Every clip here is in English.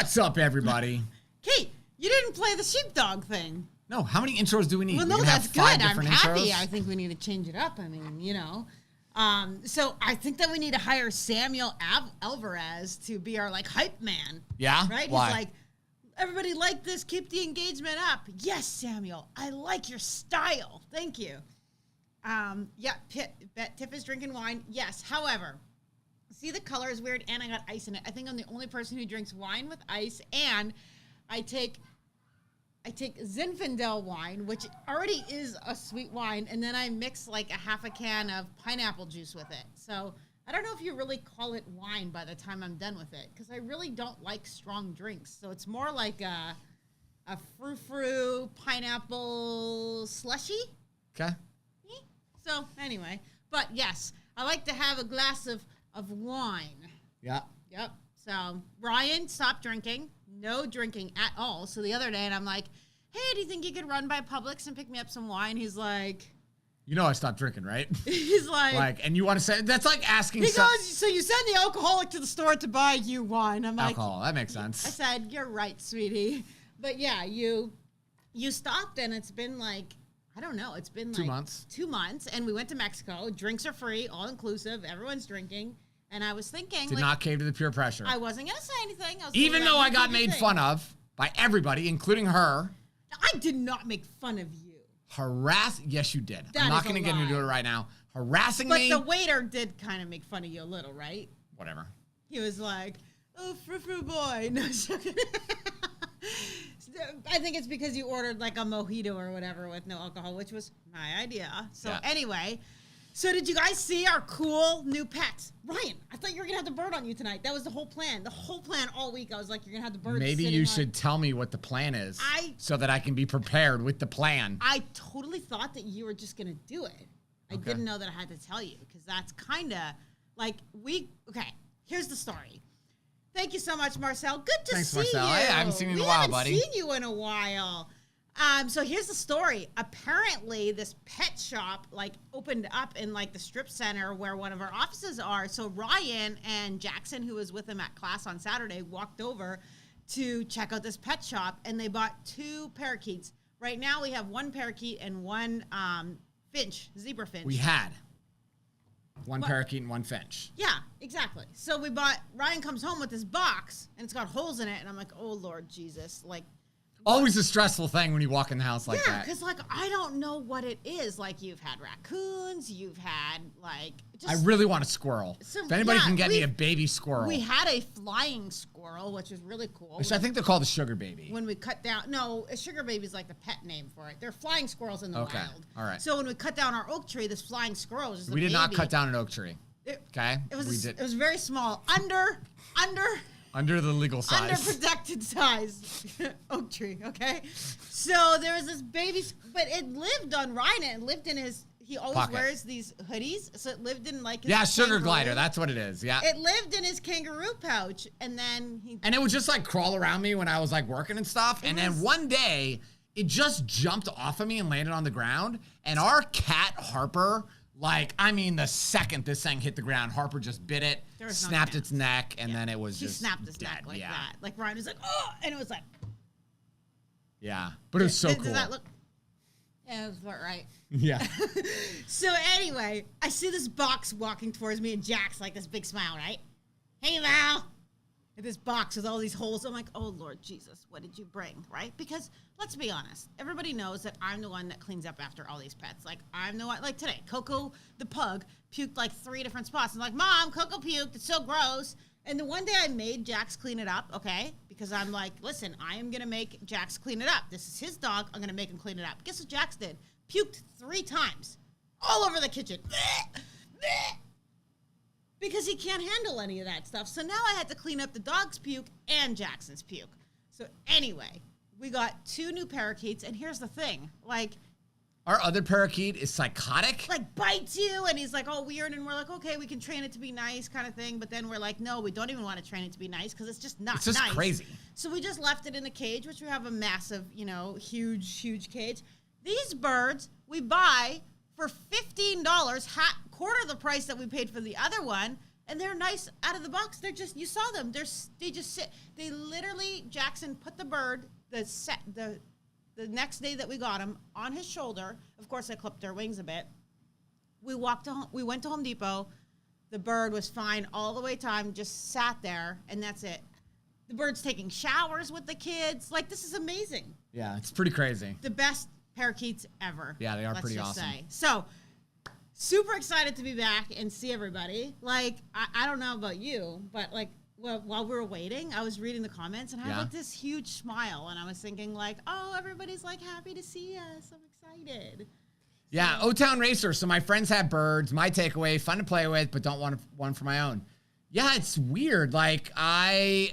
What's up, everybody? Kate, you didn't play the sheepdog thing. No, how many intros do we need? Well, no, that's good. I'm happy. Intros? I think we need to change it up. I mean, you know. So I think that we need to hire Samuel Alvarez to be our, like, hype man. Yeah? Right? Why? He's like, everybody like this. Keep the engagement up. Yes, Samuel. I like your style. Thank you. Yeah, Tiff is drinking wine. Yes. However, see, the color is weird, and I got ice in it. I think I'm the only person who drinks wine with ice, and I take Zinfandel wine, which already is a sweet wine, and then I mix like a half a can of pineapple juice with it. So I don't know if you really call it wine by the time I'm done with it, because I really don't like strong drinks. So it's more like a frou-frou pineapple slushy. Okay. So anyway, but yes, I like to have a glass of wine. Yeah. Yep. So Ryan stopped drinking. No drinking at all. So the other day, and I'm like, hey, do you think you could run by Publix and pick me up some wine? He's like... You know I stopped drinking, right? He's like... and you want to say... That's like asking... He goes, so you send the alcoholic to the store to buy you wine. I'm like... Alcohol, that makes sense. I said, you're right, sweetie. But yeah, you stopped, and it's been like... I don't know. It's been like... 2 months. 2 months, and we went to Mexico. Drinks are free, all-inclusive. Everyone's drinking. And I was thinking... Did not cave to the peer pressure. I wasn't going to say anything. Even though I got made fun of by everybody, including her. I did not make fun of you. Yes, you did. That I'm not is going to a get into lie. it right now. Harassing me. But the waiter did kind of make fun of you a little, right? Whatever. He was like, oh, frou-frou boy. No, I think it's because you ordered like a mojito or whatever with no alcohol, which was my idea. So anyway, so did you guys see our cool new pets? Ryan, I thought you were going to have the bird on you tonight. That was the whole plan. The whole plan all week, I was like, you're going to have the bird. Maybe you should tell me what the plan is so that I can be prepared with the plan. I totally thought that you were just going to do it. I didn't know that I had to tell you, because that's kind of like okay, here's the story. Thank you so much, Marcel. Good to see Marcel. you. I haven't seen you in a while, buddy. We haven't seen you in a while. So here's the story. Apparently, this pet shop like opened up in like the strip center where one of our offices are. So Ryan and Jackson, who was with him at class on Saturday, walked over to check out this pet shop, and they bought 2 parakeets. Right now, we have 1 parakeet and 1 zebra finch. We had 1 parakeet and 1 finch. Yeah, exactly. So Ryan comes home with this box, and it's got holes in it, and I'm like, oh, Lord Jesus, like... Always a stressful thing when you walk in the house like that. Yeah, because, like, I don't know what it is. Like, you've had raccoons, you've had, like... I really want a squirrel. If anybody can get me a baby squirrel. We had a flying squirrel, which is really cool. Which I think they're called a sugar baby. When we cut down... No, a sugar baby is like the pet name for it. They're flying squirrels in the wild. All right. So when we cut down our ook tree, this flying squirrel is We did not cut down an oak tree. Okay? It was very small. Under the legal size. Under protected size oak tree, okay? So there was this baby, but it lived on Ryan. It lived in he always wears these hoodies, so it lived in like his sugar glider, that's what it is, yeah. It lived in his kangaroo pouch, and then And it would just like crawl around me when I was like working and stuff, and then one day, it just jumped off of me and landed on the ground, and our cat, Harper... Like, I mean, the second this thing hit the ground, Harper just bit it, snapped its neck, and then it was just snapped its neck like that. Like, Ryan was like, oh, and it was like... Yeah, but it was so cool. Does that look... Yeah, it was about right. Yeah. So anyway, I see this box walking towards me, and Jack's like this big smile, right? Hey, Val. And this box with all these holes. I'm like, oh, Lord Jesus, what did you bring, right? Because let's be honest. Everybody knows that I'm the one that cleans up after all these pets. Like, I'm the one, like today, Coco the pug puked like 3 different spots. I'm like, Mom, Coco puked. It's so gross. And the one day I made Jax clean it up, okay? Because I'm like, listen, I am going to make Jax clean it up. This is his dog. I'm going to make him clean it up. Guess what Jax did? Puked 3 times all over the kitchen. Because he can't handle any of that stuff. So now I had to clean up the dog's puke and Jackson's puke. So anyway, we got 2 new parakeets, and here's the thing. Like... Our other parakeet is psychotic. Like, bites you, and he's like, oh, weird, and we're like, okay, we can train it to be nice kind of thing. But then we're like, no, we don't even want to train it to be nice because it's just not nice. It's just crazy. So we just left it in a cage, which we have a massive, huge cage. These birds we buy for $15, quarter the price that we paid for the other one, And they're nice out of the box. They're just, you saw them. They just sit. They literally, Jackson put the bird, the next day that we got him, on his shoulder. Of course, I clipped their wings a bit. We went to Home Depot. The bird was fine all the way time, just sat there, and that's it. The bird's taking showers with the kids. Like, this is amazing. Yeah, it's pretty crazy. The best parakeets ever. Yeah, they are pretty awesome. So, super excited to be back and see everybody. Like, I don't know about you, but like, while we were waiting, I was reading the comments and I had like this huge smile, and I was thinking like, oh, everybody's like happy to see us. I'm excited. Yeah, O-Town Racer. So my friends have birds. My takeaway, fun to play with, but don't want one for my own. Yeah, it's weird. Like, I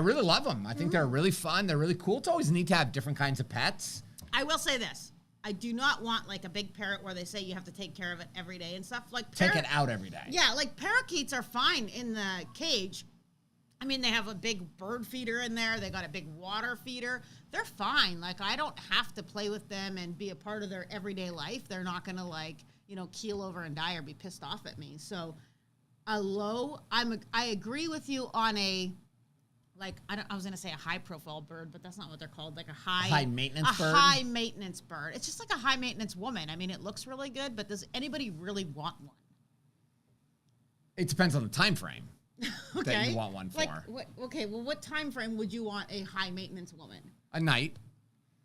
really love them. I think they're really fun. They're really cool. It's always neat to have different kinds of pets. I will say this. I do not want like a big parrot where they say you have to take care of it every day and stuff. Like take it out every day. Yeah, like parakeets are fine in the cage. I mean, they have a big bird feeder in there. They got a big water feeder. They're fine. Like, I don't have to play with them and be a part of their everyday life. They're not going to, like, keel over and die or be pissed off at me. So, I agree with you on a, like, I was going to say a high-profile bird, but that's not what they're called. Like a high-maintenance bird? A high-maintenance bird. It's just like a high-maintenance woman. I mean, it looks really good, but does anybody really want one? It depends on the time frame. Okay. That you want one for. Well, what time frame would you want a high maintenance woman? A night.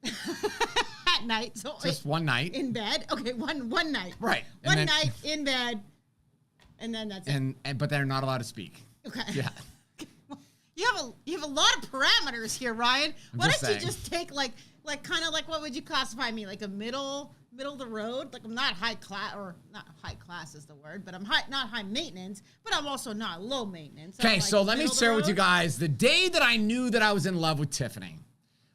At night, so just one night in bed. Okay, one night. Right. One night in bed, and then that's it. But they're not allowed to speak. Okay. Yeah. You have a lot of parameters here, Ryan. Why don't you just take like kind of like, what would you classify me, like a middle of the road? Like, I'm not high class, or not high class is the word, but I'm not high maintenance, but I'm also not low maintenance. Okay, like so let me share with you guys the day that I knew that I was in love with Tiffany.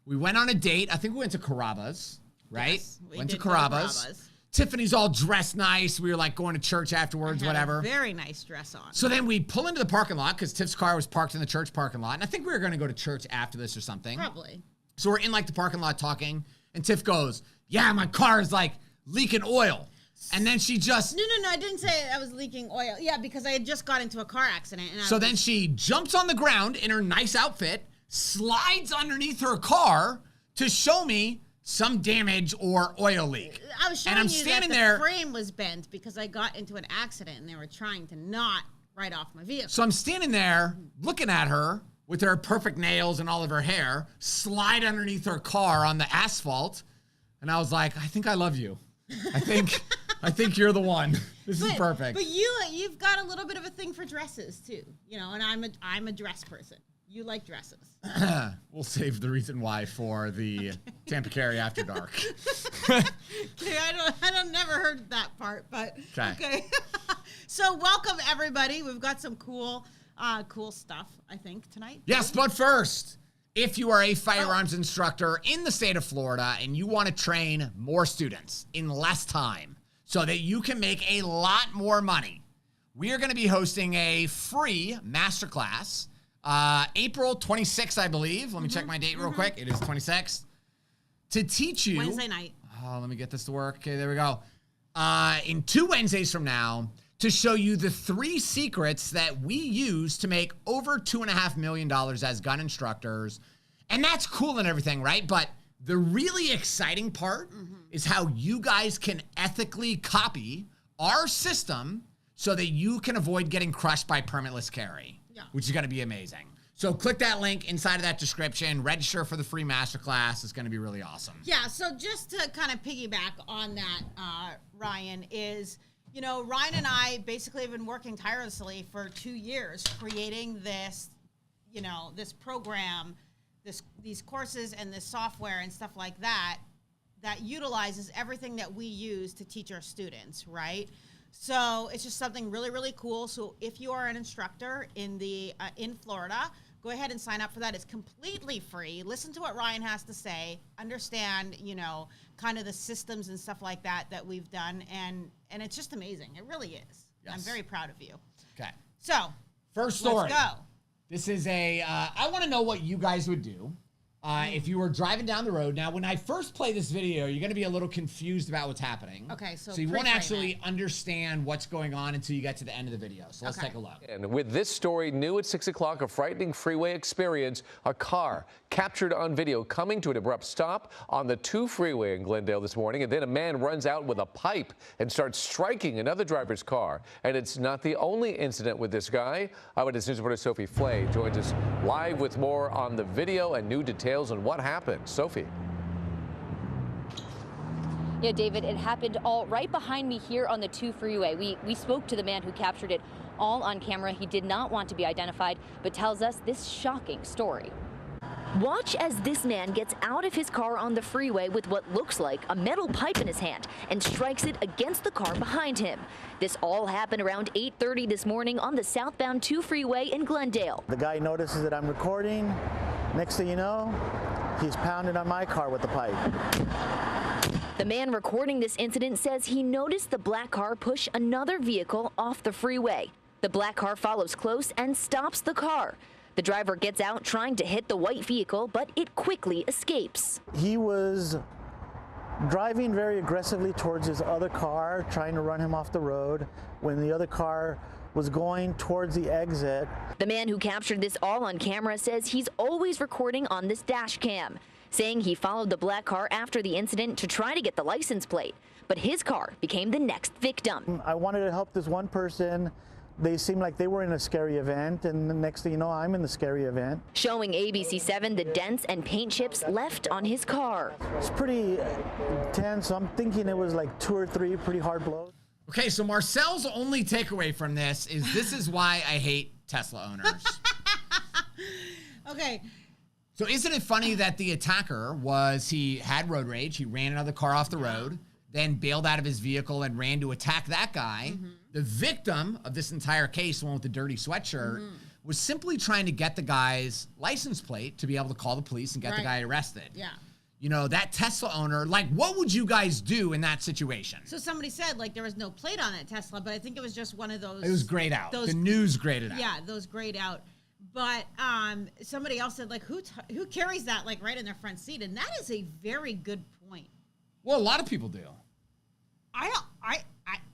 We went on a date. I think we went to Carrabba's, right? Yes, we went did to Carrabba's. Tiffany's all dressed nice. We were like going to church afterwards, whatever. A very nice dress on. So then we pull into the parking lot because Tiff's car was parked in the church parking lot. And I think we were going to go to church after this or something. Probably. So we're in like the parking lot talking. And Tiff goes, yeah, my car is like leaking oil. And then she just... No, I didn't say I was leaking oil. Yeah, because I had just got into a car accident. And then she jumps on the ground in her nice outfit, slides underneath her car to show me some damage or oil leak. I was showing you that the frame was bent because I got into an accident and they were trying to not write off my vehicle. So I'm standing there looking at her with her perfect nails and all of her hair, slide underneath her car on the asphalt. And I was like, I think I love you. I think you're the one. This is perfect. But you've got a little bit of a thing for dresses too, and I'm a dress person. You like dresses. We'll save the reason why for the Tampa Carry After Dark. Okay, I don't never heard that part, but okay. So welcome everybody. We've got some cool stuff, I think, tonight. Yes, but first, if you are a firearms instructor in the state of Florida and you want to train more students in less time so that you can make a lot more money, we are going to be hosting a free masterclass April 26th, I believe. Let me check my date real quick. It is 26th. To teach you... Wednesday night. Oh, let me get this to work. Okay, there we go. In 2 Wednesdays from now, to show you the 3 secrets that we use to make over $2.5 million as gun instructors. And that's cool and everything, right? But the really exciting part is how you guys can ethically copy our system so that you can avoid getting crushed by permitless carry, which is going to be amazing. So click that link inside of that description. Register for the free masterclass. It's going to be really awesome. Yeah, so just to kind of piggyback on that, Ryan, is... Ryan and I basically have been working tirelessly for 2 years creating this, this program, these courses and this software and stuff like that utilizes everything that we use to teach our students, right? So it's just something really, really cool. So if you are an instructor in Florida, go ahead and sign up for that. It's completely free. Listen to what Ryan has to say. Understand, kind of the systems and stuff like that we've done. And it's just amazing. It really is. Yes. I'm very proud of you. Okay. So, first story. Let's go. This is I want to know what you guys would do If you were driving down the road. Now, when I first play this video, you're going to be a little confused about what's happening. Okay, so you won't actually understand what's going on until you get to the end of the video. So let's take a look. And with this story new at 6 o'clock, a frightening freeway experience, a car captured on video coming to an abrupt stop on the 2 freeway in Glendale this morning. And then a man runs out with a pipe and starts striking another driver's car. And it's not the only incident with this guy. Eyewitness News reporter Sophie Flay joins us live with more on the video and new details on what happened. Sophie. Yeah, David, it happened all right behind me here on the 2 freeway. We spoke to the man who captured it all on camera. He did not want to be identified, but tells us this shocking story. Watch as this man gets out of his car on the freeway with what looks like a metal pipe in his hand and strikes it against the car behind him. This all happened around 8:30 this morning on the southbound 2 freeway in Glendale. The guy notices that I'm recording. Next thing you know, he's pounding on my car with the pipe. The man recording this incident says he noticed the black car push another vehicle off the freeway. The black car follows close and stops the car. The driver gets out trying to hit the white vehicle, but it quickly escapes. He was driving very aggressively towards his other car, trying to run him off the road, when the other car was going towards the exit. The man who captured this all on camera says he's always recording on this dash cam, saying he followed the black car after the incident to try to get the license plate, but his car became the next victim. I wanted to help this one person. They seemed like they were in a scary event, and the next thing you know, I'm in the scary event. Showing ABC7 the dents and paint chips left on his car. It's pretty tense. I'm thinking it was like 2 or 3 pretty hard blows. Okay, so Marcel's only takeaway from this is why I hate Tesla owners. Okay. So isn't it funny that the attacker he had road rage, he ran another car off the road, then bailed out of his vehicle and ran to attack that guy. The victim of this entire case, the one with the dirty sweatshirt, was simply trying to get the guy's license plate to be able to call the police and get the guy arrested. Yeah. You know, that Tesla owner, like, what would you guys do in that situation? So somebody said, like, there was no plate on it, Tesla, but I think it was just one of those. It was grayed out. The news graded out. Yeah, those grayed out. But somebody else said, like, who carries that, like, right in their front seat? And that is a very good point. Well, a lot of people do.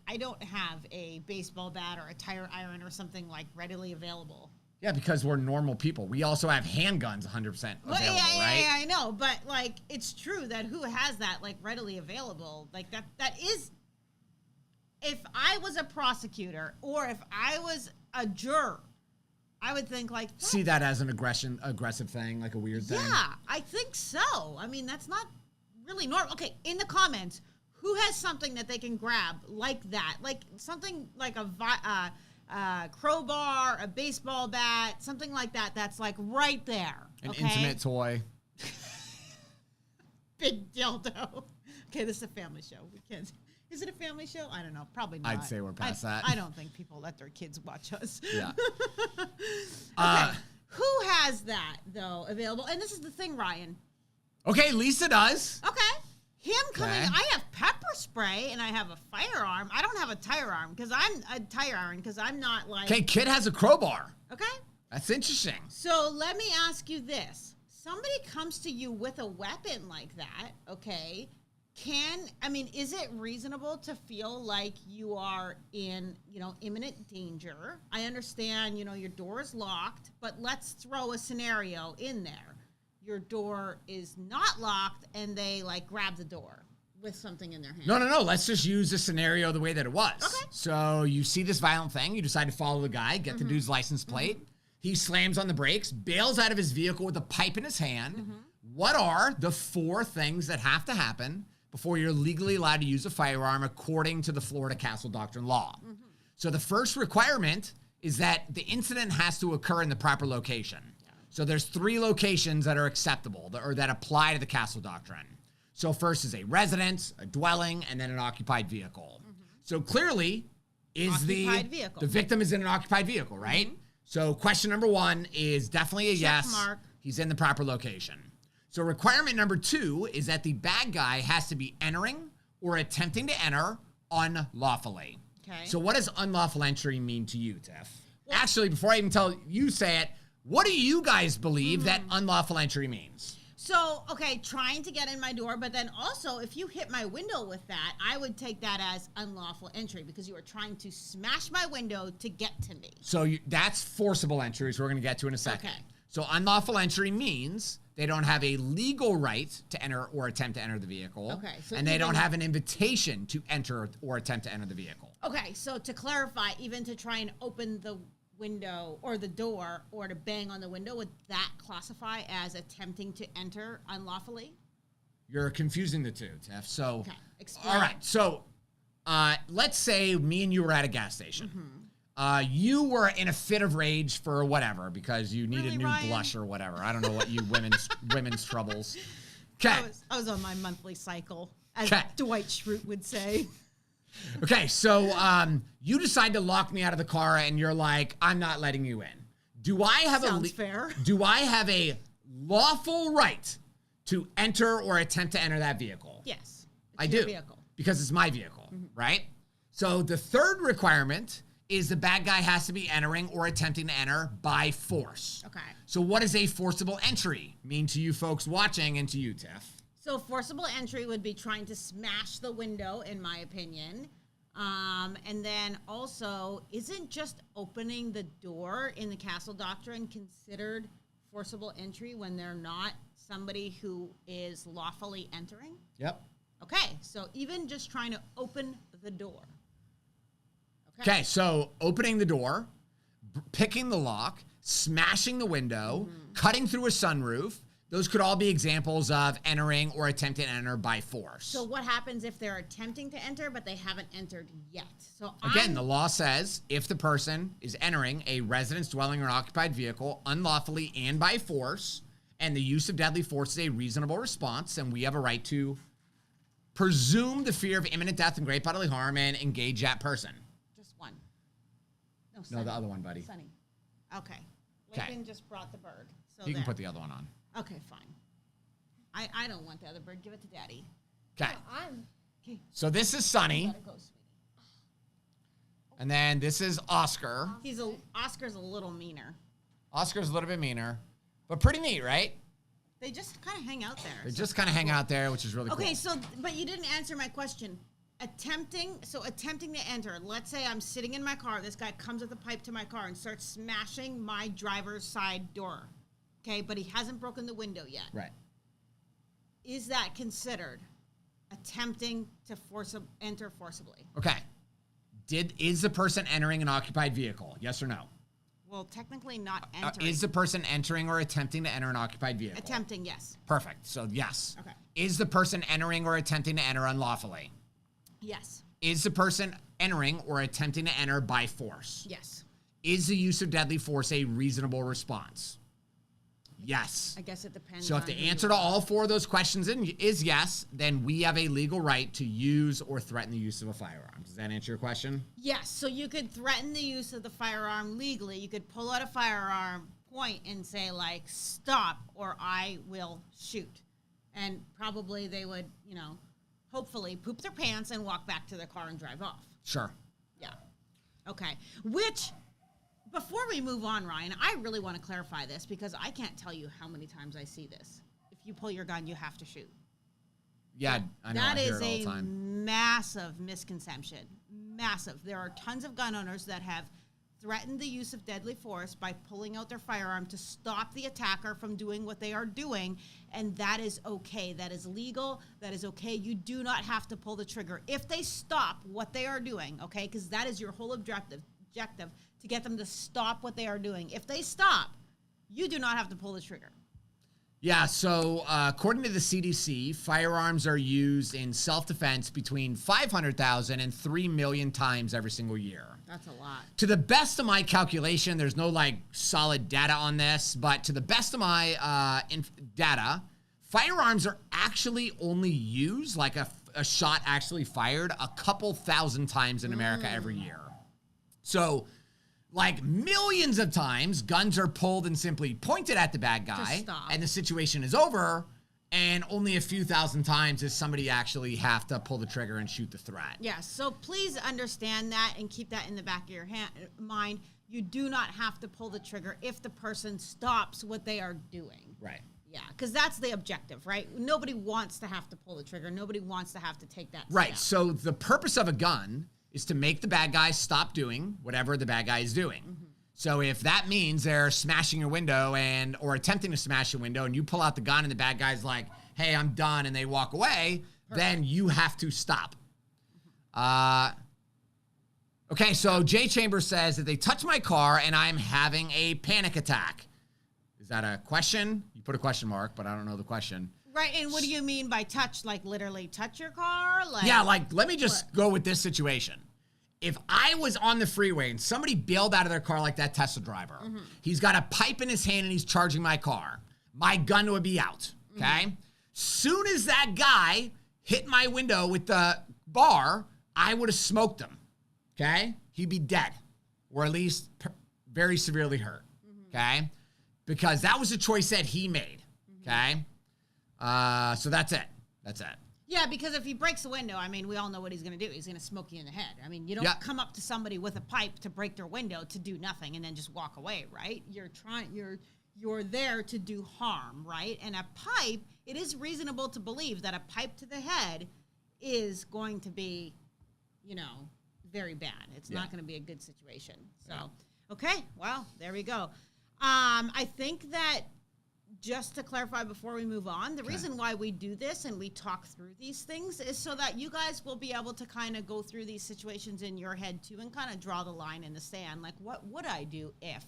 I don't have a baseball bat or a tire iron or something, like, readily available. Yeah, because we're normal people. We also have handguns 100% available, right? Yeah, I know. But, like, it's true that who has that, like, readily available? Like, that is, if I was a prosecutor or if I was a juror, I would think, like, see that as an aggressive thing, like a weird thing? Yeah, I think so. I mean, that's not really normal. Okay, in the comments, who has something that they can grab like that? Like, something like a crowbar, a baseball bat, something like that that's, like, right there. An intimate toy. Big dildo. Okay, this is a family show. We can't. Is it a family show? I don't know. Probably not. I'd say we're past that. I don't think people let their kids watch us. Yeah. Okay. Who has that, though, available? And this is the thing, Ryan. Okay, Lisa does. Okay. Him coming, I have pepper spray and I have a firearm. I don't have a tire iron because I'm not like. Okay, Kid has a crowbar. Okay. That's interesting. So let me ask you this. Somebody comes to you with a weapon like that, okay? Is it reasonable to feel like you are in, imminent danger? I understand, your door is locked, but let's throw a scenario in there. Your door is not locked and they, like, grab the door with something in their hand. No. Let's just use the scenario the way that it was. Okay. So you see this violent thing. You decide to follow the guy, get the dude's license plate. He slams on the brakes, bails out of his vehicle with a pipe in his hand. What are the 4 things that have to happen before you're legally allowed to use a firearm according to the Florida Castle Doctrine law? So the first requirement is that the incident has to occur in the proper location. So there's 3 locations that are acceptable or that apply to the Castle Doctrine. So first is a residence, a dwelling, and then an occupied vehicle. So clearly the victim is in an occupied vehicle, right? So question number 1 is definitely a yes. Mark. He's in the proper location. So requirement number 2 is that the bad guy has to be entering or attempting to enter unlawfully. Okay. So what does unlawful entry mean to you, Tiff? Well, actually, before I even tell you say it, what do you guys believe that unlawful entry means? So, okay, trying to get in my door, but then also if you hit my window with that, I would take that as unlawful entry because you were trying to smash my window to get to me. So that's forcible entry, which we're going to get to in a second. Okay. So unlawful entry means they don't have a legal right to enter or attempt to enter the vehicle. Okay, so and they even- don't have an invitation to enter or attempt to enter the vehicle. Okay, so to clarify, even to try and open the window or the door or to bang on the window, would that classify as attempting to enter unlawfully? You're confusing the two, Tiff. So, Okay, explain. all right. So, let's say me and you were at a gas station. You were in a fit of rage for whatever because you needed Really, new Ryan? blush or whatever. I don't know what you women's troubles. Okay. I was on my monthly cycle, as Okay. Dwight Schrute would say. Okay, so you decide to lock me out of the car, and you're like, "I'm not letting you in." Do I have Sounds fair. Do I have a lawful right to enter or attempt to enter that vehicle? Yes. I your do, Vehicle. because it's my vehicle, right? So the third requirement is the bad guy has to be entering or attempting to enter by force. Okay. So what does a forcible entry mean to you folks watching and to you, Tiff? So forcible entry would be trying to smash the window, in my opinion. And then also, isn't just opening the door in the castle doctrine considered forcible entry when they're not somebody who is lawfully entering? Yep. Okay, so even just trying to open the door. Okay, so opening the door, picking the lock, smashing the window, cutting through a sunroof, those could all be examples of entering or attempting to enter by force. So what happens if they're attempting to enter, but they haven't entered yet? So Again, the law says if the person is entering a residence, dwelling, or occupied vehicle unlawfully and by force, and the use of deadly force is a reasonable response, and we have a right to presume the fear of imminent death and great bodily harm and engage that person. Just one. No, No, Sunny. the other one, buddy. Sunny. Okay. 'Kay. Lincoln just brought the bird. So You can there. put the other one on. Okay, fine. I don't want the other bird. Give it to Daddy. Okay. Okay. So this is Sunny, Let it go, sweetie. and then this is Oscar. Oscar's a little meaner. Oscar's a little bit meaner, but pretty neat, right? They just kind of hang out there. They so just kind of hang out there, which is really Okay, cool. so but you didn't answer my question. Attempting to enter. Let's say I'm sitting in my car. This guy comes with a pipe to my car and starts smashing my driver's side door. Okay, but he hasn't broken the window yet. Right. Is that considered attempting to enter forcibly? Okay. Is the person entering an occupied vehicle? Yes or no? Well, technically not entering. Is the person entering or attempting to enter an occupied vehicle? Attempting, yes. Perfect. So yes. Okay. Is the person entering or attempting to enter unlawfully? Yes. Is the person entering or attempting to enter by force? Yes. Is the use of deadly force a reasonable response? Yes. I guess it depends. So if on the who answer to all four of those questions is yes, then we have a legal right to use or threaten the use of a firearm. Does that answer your question? Yes, so you could threaten the use of the firearm legally. You could pull out a firearm, point, and say, like, stop, or I will shoot. And probably they would, hopefully poop their pants and walk back to their car and drive off. Sure. Yeah. Okay. Which, before we move on, Ryan, I really want to clarify this because I can't tell you how many times I see this. If you pull your gun, you have to shoot. Yeah, I know. That I hear is it all the a time. massive misconception. Massive. There are tons of gun owners that have threatened the use of deadly force by pulling out their firearm to stop the attacker from doing what they are doing, and that is okay. That is legal. That is okay. You do not have to pull the trigger if they stop what they are doing, okay? Because that is your whole objective to get them to stop what they are doing. If they stop, you do not have to pull the trigger. Yeah, so according to the CDC, firearms are used in self-defense between 500,000 and 3 million times every single year. That's a lot. To the best of my calculation, there's no solid data on this, but to the best of my data, firearms are actually only used, a shot actually fired, a couple thousand times in America every year. So, millions of times, guns are pulled and simply pointed at the bad guy, and the situation is over, and only a few thousand times does somebody actually have to pull the trigger and shoot the threat. Yeah, so please understand that and keep that in the back of your mind. You do not have to pull the trigger if the person stops what they are doing. Right. Yeah, because that's the objective, right? Nobody wants to have to pull the trigger. Nobody wants to have to take that Right. step. So the purpose of a gun is to make the bad guy stop doing whatever the bad guy is doing. Mm-hmm. So if that means they're smashing your window or attempting to smash your window, and you pull out the gun and the bad guy's like, hey, I'm done, and they walk away, then you have to stop. Okay, so Jay Chambers says that they touch my car and I'm having a panic attack. Is that a question? You put a question mark, but I don't know the question. Right, and what do you mean by touch? Like literally touch your car? Like, Yeah, like let me just go with this situation. If I was on the freeway and somebody bailed out of their car like that Tesla driver, he's got a pipe in his hand and he's charging my car, my gun would be out, okay? Soon as that guy hit my window with the bar, I would have smoked him, okay? He'd be dead, or at least very severely hurt, okay? Because that was a choice that he made, okay? So that's it. That's it. Yeah, because if he breaks the window, I mean, we all know what he's going to do. He's going to smoke you in the head. I mean, you don't come up to somebody with a pipe to break their window to do nothing and then just walk away, right? You're there to do harm, right? And a pipe, it is reasonable to believe that a pipe to the head is going to be, very bad. It's not going to be a good situation. So, okay, well, there we go. I think that just to clarify before we move on, the reason why we do this and we talk through these things is so that you guys will be able to kind of go through these situations in your head too and kind of draw the line in the sand. Like, what would I do if?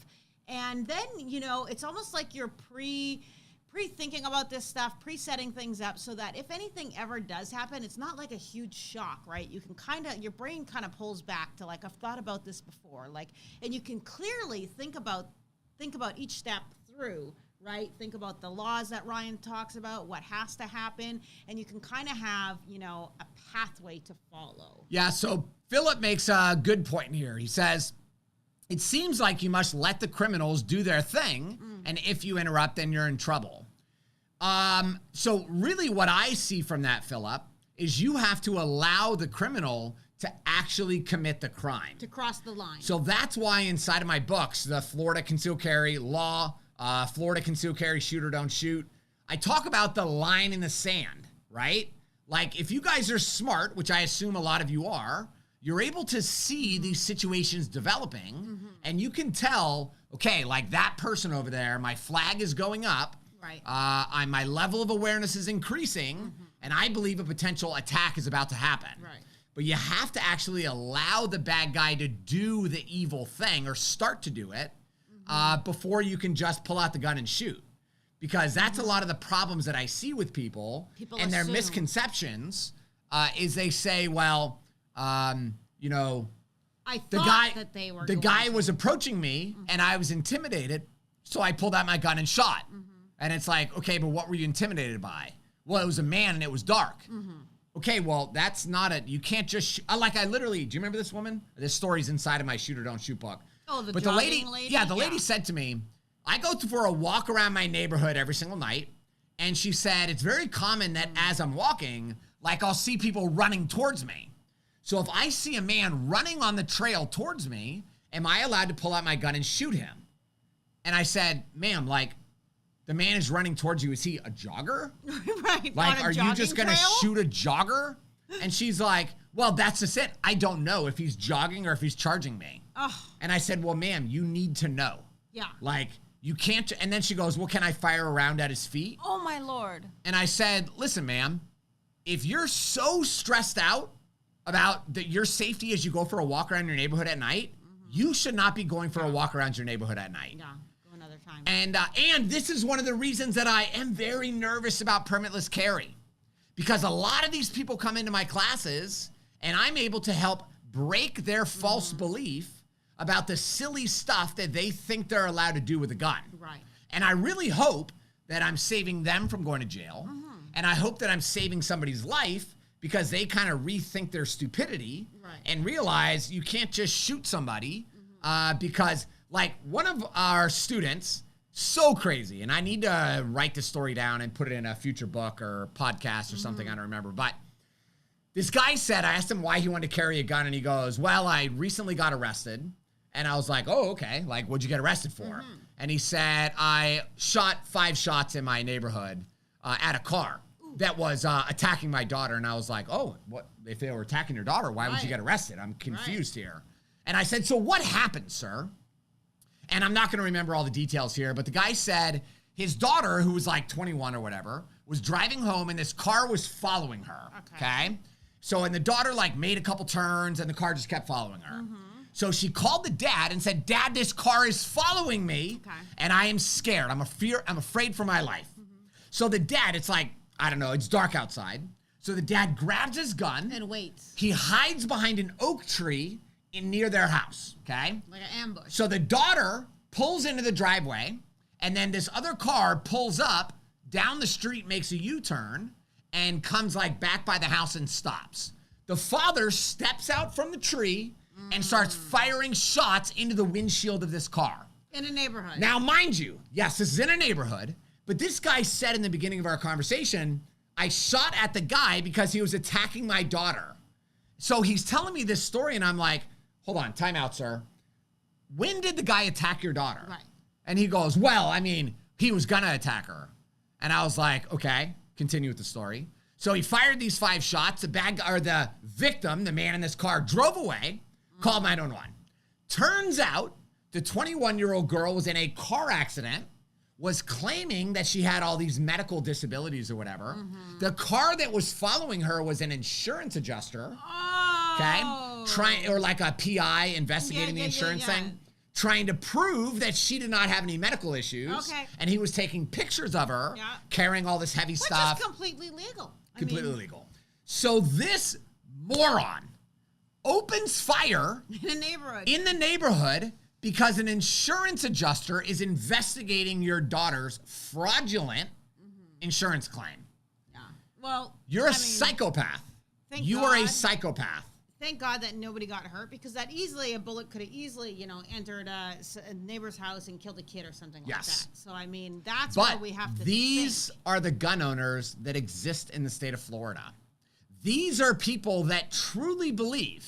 And then, it's almost like you're pre-thinking about this stuff, pre-setting things up so that if anything ever does happen, it's not like a huge shock, right? You can your brain kind of pulls back to like, I've thought about this before, like, and you can clearly think about each step through, right? Think about the laws that Ryan talks about, what has to happen, and you can kind of have, a pathway to follow. Yeah, so Philip makes a good point here. He says, it seems like you must let the criminals do their thing, and if you interrupt, then you're in trouble. So really what I see from that, Philip, is you have to allow the criminal to actually commit the crime. To cross the line. So that's why inside of my books, the Florida concealed carry law, Florida concealed carry shoot or don't shoot, I talk about the line in the sand, right? Like if you guys are smart, which I assume a lot of you are, you're able to see these situations developing and you can tell, okay, like that person over there, my flag is going up. Right. My level of awareness is increasing and I believe a potential attack is about to happen. Right. But you have to actually allow the bad guy to do the evil thing or start to do it before you can just pull out the gun and shoot. Because that's a lot of the problems that I see with people and their misconceptions is they say, well, I the thought that they were the guy was approaching me and I was intimidated, so I pulled out my gun and shot. And it's like, okay, but what were you intimidated by? Well, it was a man and it was dark. Okay, well, that's not you can't just, do you remember this woman? This story's inside of my Shoot or Don't Shoot book. Oh, the lady? Yeah, the Yeah. lady said to me, I go for a walk around my neighborhood every single night. And she said, it's very common that as I'm walking, like I'll see people running towards me. So if I see a man running on the trail towards me, am I allowed to pull out my gun and shoot him? And I said, ma'am, like, the man is running towards you. Is he a jogger? Right. Like, are you just going to shoot a jogger? And she's like, well, that's just it. I don't know if he's jogging or if he's charging me. Oh. And I said, well, ma'am, you need to know. Yeah. Like, you can't. And then she goes, well, can I fire a round at his feet? Oh, my Lord. And I said, listen, ma'am, if you're so stressed out about your safety as you go for a walk around your neighborhood at night, you should not be going for a walk around your neighborhood at night. Yeah. Another time. And this is one of the reasons that I am very nervous about permitless carry, because a lot of these people come into my classes and I'm able to help break their false belief about the silly stuff that they think they're allowed to do with a gun. Right. And I really hope that I'm saving them from going to jail. And I hope that I'm saving somebody's life because they kind of rethink their stupidity and realize you can't just shoot somebody because like one of our students, so crazy, and I need to write the story down and put it in a future book or podcast or something, I don't remember, but this guy said, I asked him why he wanted to carry a gun, and he goes, well, I recently got arrested, And I was like, oh, okay. Like, what'd you get arrested for? And he said, I shot 5 shots in my neighborhood at a car that was attacking my daughter. And I was like, oh, what if they were attacking your daughter? Why would you get arrested? I'm confused here. And I said, so what happened, sir? And I'm not going to remember all the details here, but the guy said his daughter, who was like 21 or whatever, was driving home and this car was following her. Okay. So, and the daughter like made a couple turns and the car just kept following her. So she called the dad and said, Dad, this car is following me and I am scared. I'm afraid for my life. So the dad, it's like, I don't know, it's dark outside. So the dad grabs his gun and waits. He hides behind an oak tree near their house, okay? Like an ambush. So the daughter pulls into the driveway and then this other car pulls up down the street, makes a U-turn and comes like back by the house and stops. The father steps out from the tree and starts firing shots into the windshield of this car. In a neighborhood. Now, mind you, yes, this is in a neighborhood, but this guy said in the beginning of our conversation, I shot at the guy because he was attacking my daughter. So he's telling me this story and I'm like, hold on, time out, sir. When did the guy attack your daughter? Right. And he goes, well, I mean, he was gonna attack her. And I was like, okay, continue with the story. So he fired these 5 shots. The victim, the man in this car, drove away, called 911. Turns out the 21-year-old girl was in a car accident, was claiming that she had all these medical disabilities or whatever. The car that was following her was an insurance adjuster. Okay? Or like a PI investigating the insurance thing. Trying to prove that she did not have any medical issues. And he was taking pictures of her carrying all this heavy stuff. Which is completely legal. Completely legal. So this moron opens fire in the neighborhood because an insurance adjuster is investigating your daughter's fraudulent insurance claim. Well, you're a psychopath. You are a psychopath. Thank God that nobody got hurt because that a bullet could have easily, entered a neighbor's house and killed a kid or something like that. So, I mean, that's what we have to these are the gun owners that exist in the state of Florida. These are people that truly believe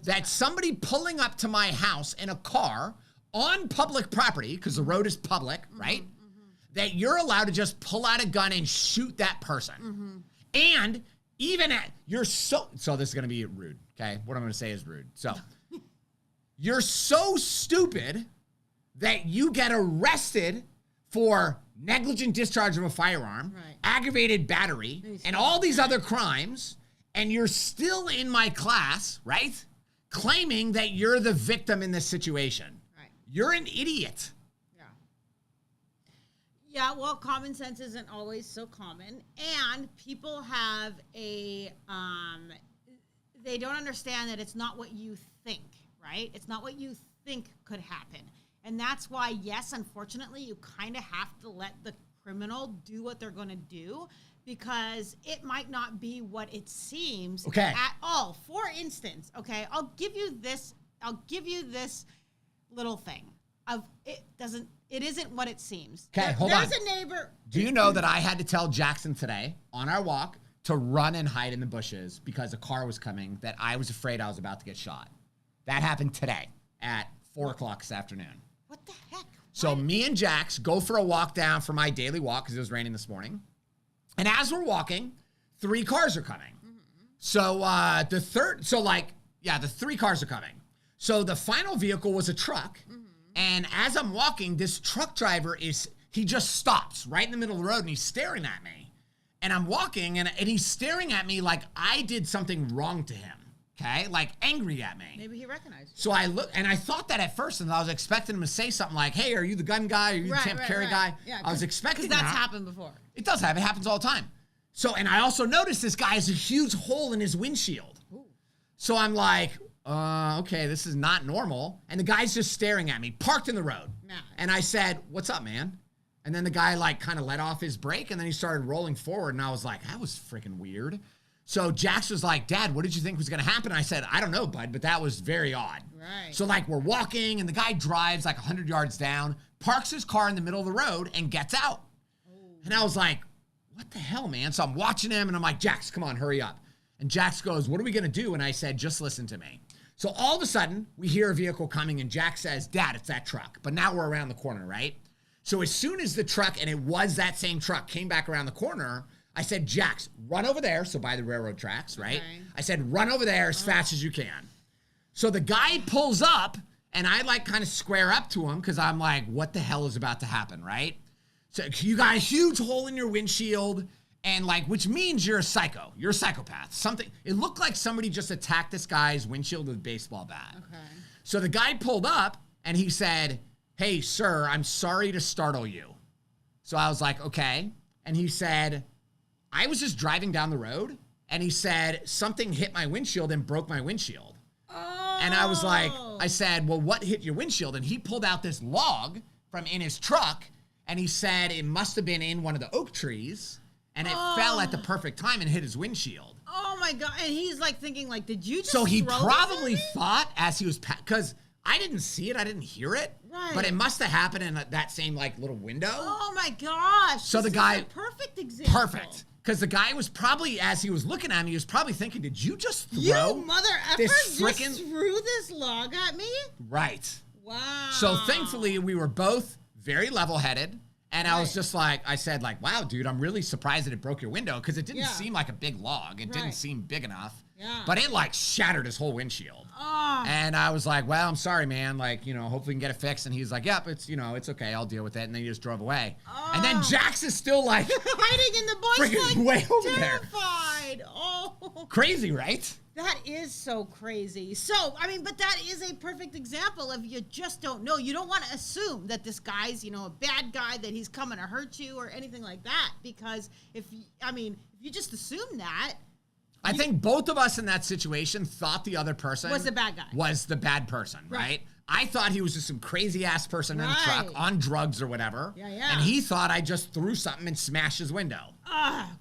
that somebody pulling up to my house in a car on public property, because the road is public, right? That you're allowed to just pull out a gun and shoot that person. And even so this is going to be rude, okay? What I'm going to say is rude. So you're so stupid that you get arrested for negligent discharge of a firearm, aggravated battery, and all these other crimes, and you're still in my class, right? Claiming that you're the victim in this situation. You're an idiot. Yeah, well, common sense isn't always so common. And people have they don't understand that it's not what you think, right? It's not what you think could happen. And that's why, yes, unfortunately, you kind of have to let the criminal do what they're going to do because it might not be what it seems at all. For instance, I'll give you this little thing of it isn't what it seems. Okay, hold on. There's a neighbor. Do you know that I had to tell Jackson today on our walk to run and hide in the bushes because a car was coming that I was afraid I was about to get shot? That happened today at 4 o'clock this afternoon. What the heck? So me and Jax go for a walk down for my daily walk because it was raining this morning. And as we're walking, 3 cars are coming. So the 3 cars are coming. So the final vehicle was a truck. And as I'm walking, this truck driver he just stops right in the middle of the road and he's staring at me. And I'm walking and he's staring at me like I did something wrong to him. Okay? Like angry at me. Maybe he recognized you. So I look and I thought that at first and I was expecting him to say something like, hey, are you the gun guy? Are you the Tampa Carry guy? Yeah, I was expecting that. Because that's happened before. It does happen. It happens all the time. So, and I also noticed this guy has a huge hole in his windshield. So I'm like, okay, this is not normal. And the guy's just staring at me, parked in the road. And I said, what's up, man? And then the guy like kind of let off his brake and then he started rolling forward. And I was like, that was freaking weird. So Jax was like, Dad, what did you think was going to happen? I said, I don't know, bud, but that was very odd. So like we're walking and the guy drives like 100 yards down, parks his car in the middle of the road and gets out. And I was like, what the hell, man? So I'm watching him and I'm like, Jax, come on, hurry up. And Jax goes, what are we going to do? And I said, just listen to me. So all of a sudden, we hear a vehicle coming, and Jack says, Dad, it's that truck. But now we're around the corner, right? So as soon as the truck, and it was that same truck, came back around the corner, I said, Jax, run over there. So by the railroad tracks, right? Okay. I said, run over there as fast as you can. So the guy pulls up, and I like kind of square up to him because I'm like, what the hell is about to happen, right? So you got a huge hole in your windshield, and like, which means you're a psycho. You're a psychopath. Something. It looked like somebody just attacked this guy's windshield with a baseball bat. Okay. So the guy pulled up, and he said, hey, sir, I'm sorry to startle you. So I was like, okay. And he said, I was just driving down the road, and he said, something hit my windshield and broke my windshield. Oh. And I was like, I said, well, what hit your windshield? And he pulled out this log from in his truck, and he said it must have been in one of the oak trees, and it fell at the perfect time and hit his windshield. Oh my God. And he's like thinking like, did you just So he throw probably this at me? thought as he was, because I didn't see it, I didn't hear it, Right. but it must have happened in that same like little window. Oh my gosh. So this the guy- is a perfect example. Perfect. Because the guy was probably, as he was looking at me, he was probably thinking, did you just throw You mother effer this just frickin'... threw this log at me? Right. Wow. So thankfully, we were both very level-headed. And I was Right. just like, I said like, wow, dude, I'm really surprised that it broke your window because it didn't Yeah. seem like a big log. It didn't Right. seem big enough. Yeah. But it like shattered his whole windshield. Oh. And I was like, well, I'm sorry, man. Like, hopefully we can get it fixed. And he's like, yep, it's, it's okay. I'll deal with it. And then he just drove away. And then Jax is still like hiding in the bush freaking like way over there. terrified. Oh. Crazy, right? That is so crazy. So, I mean, but that is a perfect example of you just don't know. You don't want to assume that this guy's, a bad guy, that he's coming to hurt you or anything like that. Because if you just assume that. I think both of us in that situation thought the other person Was the bad guy. Was the bad person, right? I thought he was just some crazy ass person in a truck Right. on drugs or whatever. Yeah, yeah. And he thought I just threw something and smashed his window.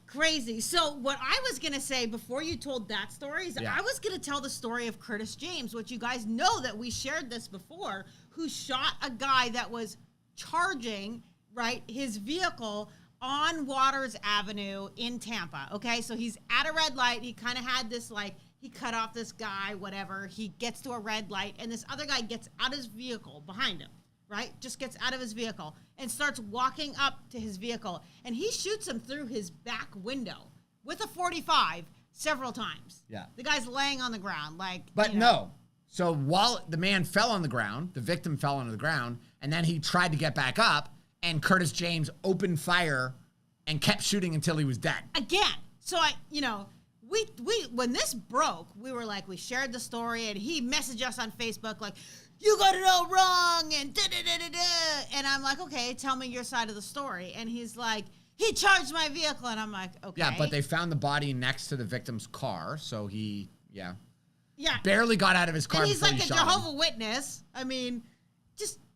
Crazy. So what I was going to say before you told that story is Yeah. I was going to tell the story of Curtis James, which you guys know that we shared this before, who shot a guy that was charging, right, his vehicle on Waters Avenue in Tampa. Okay, so he's at a red light. He kind of had this he cut off this guy, whatever. He gets to a red light, and this other guy gets out of his vehicle behind him, right? Just gets out of his vehicle and starts walking up to his vehicle, and he shoots him through his back window with a .45 several times. Yeah. The guy's laying on the ground, But no. So while the man fell on the ground, the victim fell onto the ground, and then he tried to get back up, and Curtis James opened fire and kept shooting until he was dead. Again. So we when this broke, we were like, we shared the story, and he messaged us on Facebook like, you got it all wrong, and da-da-da-da-da. And I'm like, okay, tell me your side of the story. And he's like, he charged my vehicle, and I'm like, okay. Yeah, but they found the body next to the victim's car, so he, yeah. barely got out of his car And he's before like he a shot him. Jehovah's Witness. I mean,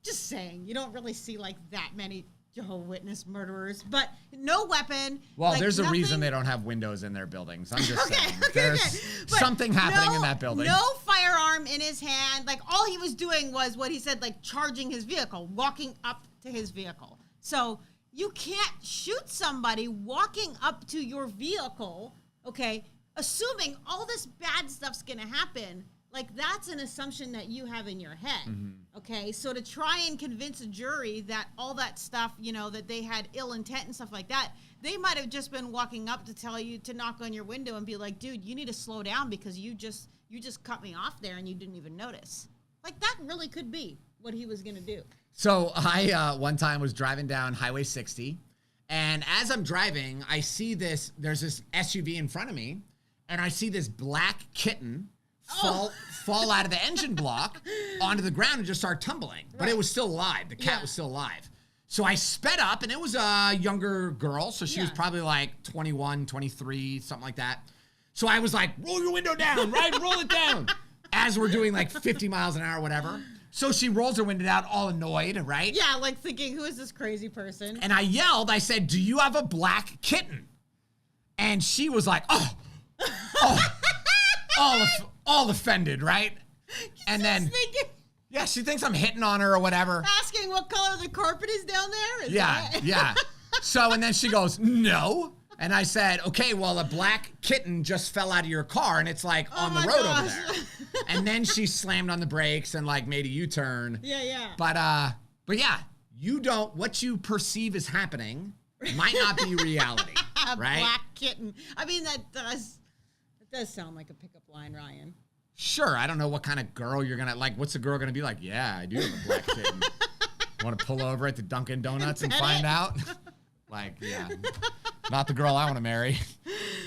just saying, you don't really see like that many Jehovah's Witness murderers, but no weapon. Well, like, there's a reason nothing- they don't have windows in their buildings. I'm just saying. Okay. There's But something happening in that building. No firearm in his hand. Like, all he was doing was what he said, like charging his vehicle, walking up to his vehicle. So you can't shoot somebody walking up to your vehicle, okay, assuming all this bad stuff's gonna happen. Like, that's an assumption that you have in your head, okay? So to try and convince a jury that all that stuff, that they had ill intent and stuff like that, they might have just been walking up to tell you to knock on your window and be like, dude, you need to slow down because you just cut me off there and you didn't even notice. Like, that really could be what he was going to do. So I, one time, was driving down Highway 60, and as I'm driving, I see there's this SUV in front of me, and I see this black kitten fall out of the engine block onto the ground and just start tumbling. But it was still alive. The cat was still alive. So I sped up, and it was a younger girl, so she was probably like 21, 23, something like that. So I was like, roll your window down, right? Roll it down. As we're doing like 50 miles an hour, whatever. So she rolls her window down, all annoyed, right? Yeah, like thinking, who is this crazy person? And I yelled, I said, do you have a black kitten? And she was like, all offended, right? And then, thinking, she thinks I'm hitting on her or whatever. asking what color the carpet is down there? Is Yeah, that- yeah. So, and then she goes, no. And I said, okay, well, a black kitten just fell out of your car and it's like on the my road gosh. over there. and then she slammed on the brakes and like made a U-turn. Yeah. But yeah, what you perceive as happening might not be reality, right? Black kitten. I mean, it does sound like a pickup line, Ryan. Sure, I don't know what kind of girl you're gonna like. What's the girl gonna be like? Yeah, I do have a black kitten. Want to pull over at the Dunkin' Donuts and find out? Like, yeah, not the girl I want to marry.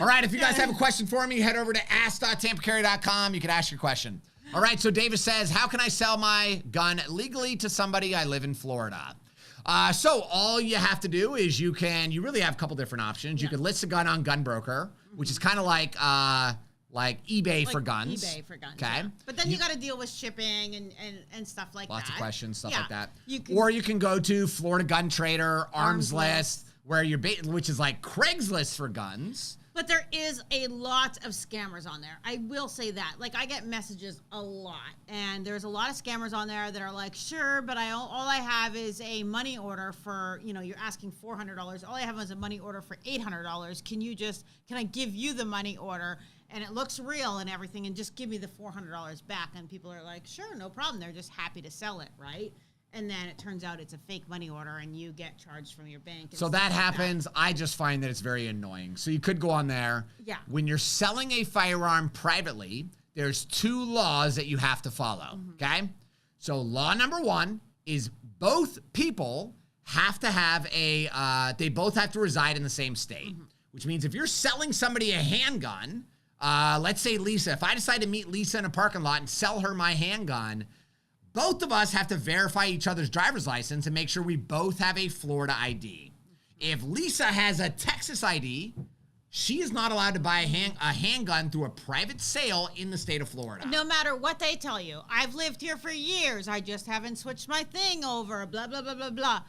All right, if you guys have a question for me, head over to ask.tampacarry.com. You can ask your question. All right, so Davis says, how can I sell my gun legally to somebody? I live in Florida. So all you have to do is you really have a couple different options. You can list a gun on Gunbroker, which is kind of like eBay for guns. eBay for guns. Okay. Yeah. But then you got to deal with shipping and stuff like that. Lots of questions, stuff like that. Or you can go to Florida Gun Trader, Arms List, which is like Craigslist for guns. But there is a lot of scammers on there. I will say that. Like, I get messages a lot, and there's a lot of scammers on there that are like, sure, but all I have is a money order for, you're asking $400. All I have is a money order for $800. Can I give you the money order? And it looks real and everything, and just give me the $400 back. And people are like, sure, no problem. They're just happy to sell it, right? And then it turns out it's a fake money order and you get charged from your bank. So that happens. I just find that it's very annoying. So you could go on there. Yeah. When you're selling a firearm privately, there's 2 laws that you have to follow. Okay. So law number 1 is both people have to have they both have to reside in the same state, which means if you're selling somebody a handgun, let's say Lisa, if I decide to meet Lisa in a parking lot and sell her my handgun, both of us have to verify each other's driver's license and make sure we both have a Florida ID. If Lisa has a Texas ID, she is not allowed to buy a handgun through a private sale in the state of Florida. No matter what they tell you. I've lived here for years. I just haven't switched my thing over, blah, blah, blah, blah, blah.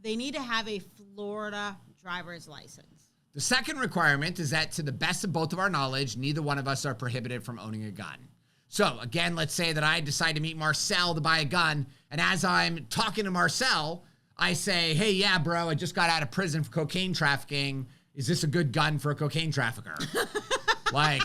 They need to have a Florida driver's license. The second requirement is that to the best of both of our knowledge, neither one of us are prohibited from owning a gun. So again, let's say that I decide to meet Marcel to buy a gun. And as I'm talking to Marcel, I say, hey, yeah, bro, I just got out of prison for cocaine trafficking. Is this a good gun for a cocaine trafficker? Like,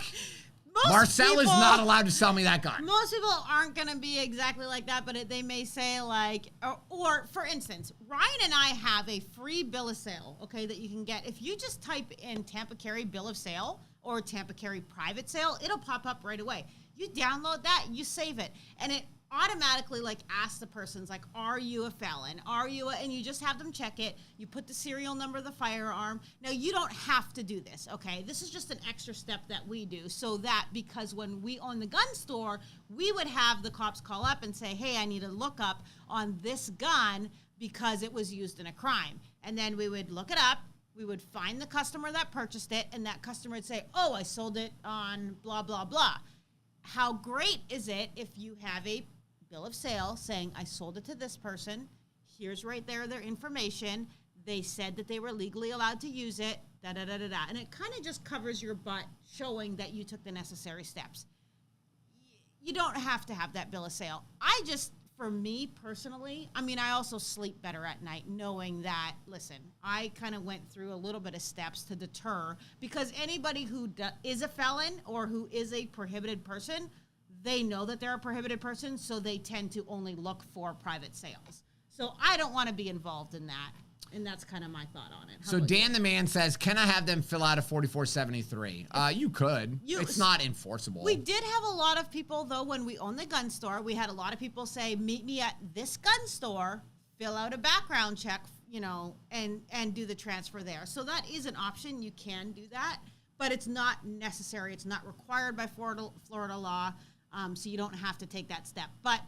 Marcel is not allowed to sell me that gun. Most people aren't going to be exactly like that, but they may say like, or for instance, Ryan and I have a free bill of sale, okay, that you can get. If you just type in Tampa Carry bill of sale or Tampa Carry private sale, it'll pop up right away. You download that, you save it, and it automatically like asks the person's like, are you a felon? And you just have them check it. You put the serial number of the firearm. Now you don't have to do this, okay? This is just an extra step that we do so that because when we own the gun store, we would have the cops call up and say, hey, I need a lookup on this gun because it was used in a crime. And then we would look it up. We would find the customer that purchased it, and that customer would say, oh, I sold it on blah, blah, blah. How great is it if you have a bill of sale saying, I sold it to this person. Here's right there their information. They said that they were legally allowed to use it, da-da-da-da-da. And it kind of just covers your butt, showing that you took the necessary steps. You don't have to have that bill of sale. For me personally, I mean, I also sleep better at night knowing that, listen, I kind of went through a little bit of steps to deter, because anybody who is a felon or who is a prohibited person, they know that they're a prohibited person, so they tend to only look for private sales. So I don't want to be involved in that. And that's kind of my thought on it. So Dan the man says, can I have them fill out a 4473? You could. It's not enforceable. We did have a lot of people, though, when we owned the gun store, we had a lot of people say, meet me at this gun store, fill out a background check, and do the transfer there. So that is an option. You can do that, but it's not necessary. It's not required by Florida law. So you don't have to take that step. But,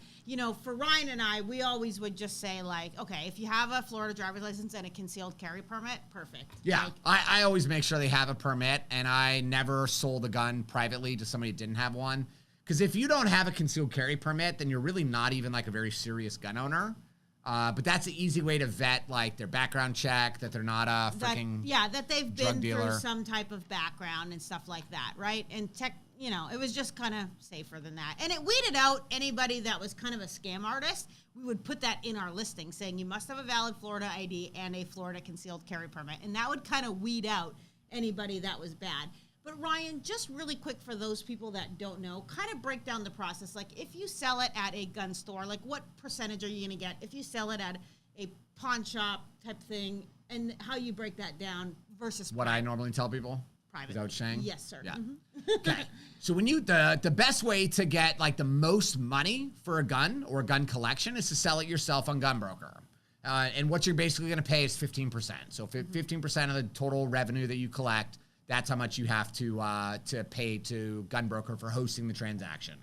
for Ryan and I, we always would just say, like, okay, if you have a Florida driver's license and a concealed carry permit, perfect. Yeah, I always make sure they have a permit, and I never sold a gun privately to somebody who didn't have one. Because if you don't have a concealed carry permit, then you're really not even, like, a very serious gun owner. But that's an easy way to vet, like, their background check, that they're not a freaking that they've been through some type of background and stuff like that, right? And it was just kind of safer than that. And it weeded out anybody that was kind of a scam artist. We would put that in our listing saying you must have a valid Florida ID and a Florida concealed carry permit. And that would kind of weed out anybody that was bad. But Ryan, just really quick for those people that don't know, kind of break down the process. Like if you sell it at a gun store, like what percentage are you going to get? If you sell it at a pawn shop type thing, and how you break that down versus what I normally tell people. Private. Is that what you're saying? Yes, sir. Yeah. Mm-hmm. Okay. So when you the best way to get like the most money for a gun or a gun collection is to sell it yourself on Gunbroker. And what you're basically going to pay is 15%. So 15% of the total revenue that you collect, that's how much you have to pay to Gunbroker for hosting the transaction.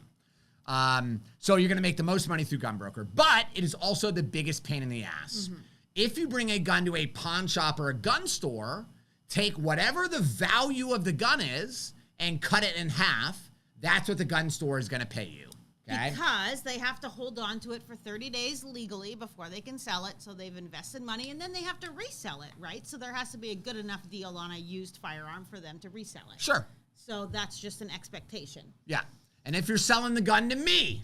So you're going to make the most money through Gunbroker, but it is also the biggest pain in the ass. Mm-hmm. If you bring a gun to a pawn shop or a gun store, take whatever the value of the gun is and cut it in half. That's what the gun store is going to pay you. Okay? Because they have to hold on to it for 30 days legally before they can sell it. So they've invested money and then they have to resell it, right? So there has to be a good enough deal on a used firearm for them to resell it. Sure. So that's just an expectation. Yeah. And if you're selling the gun to me,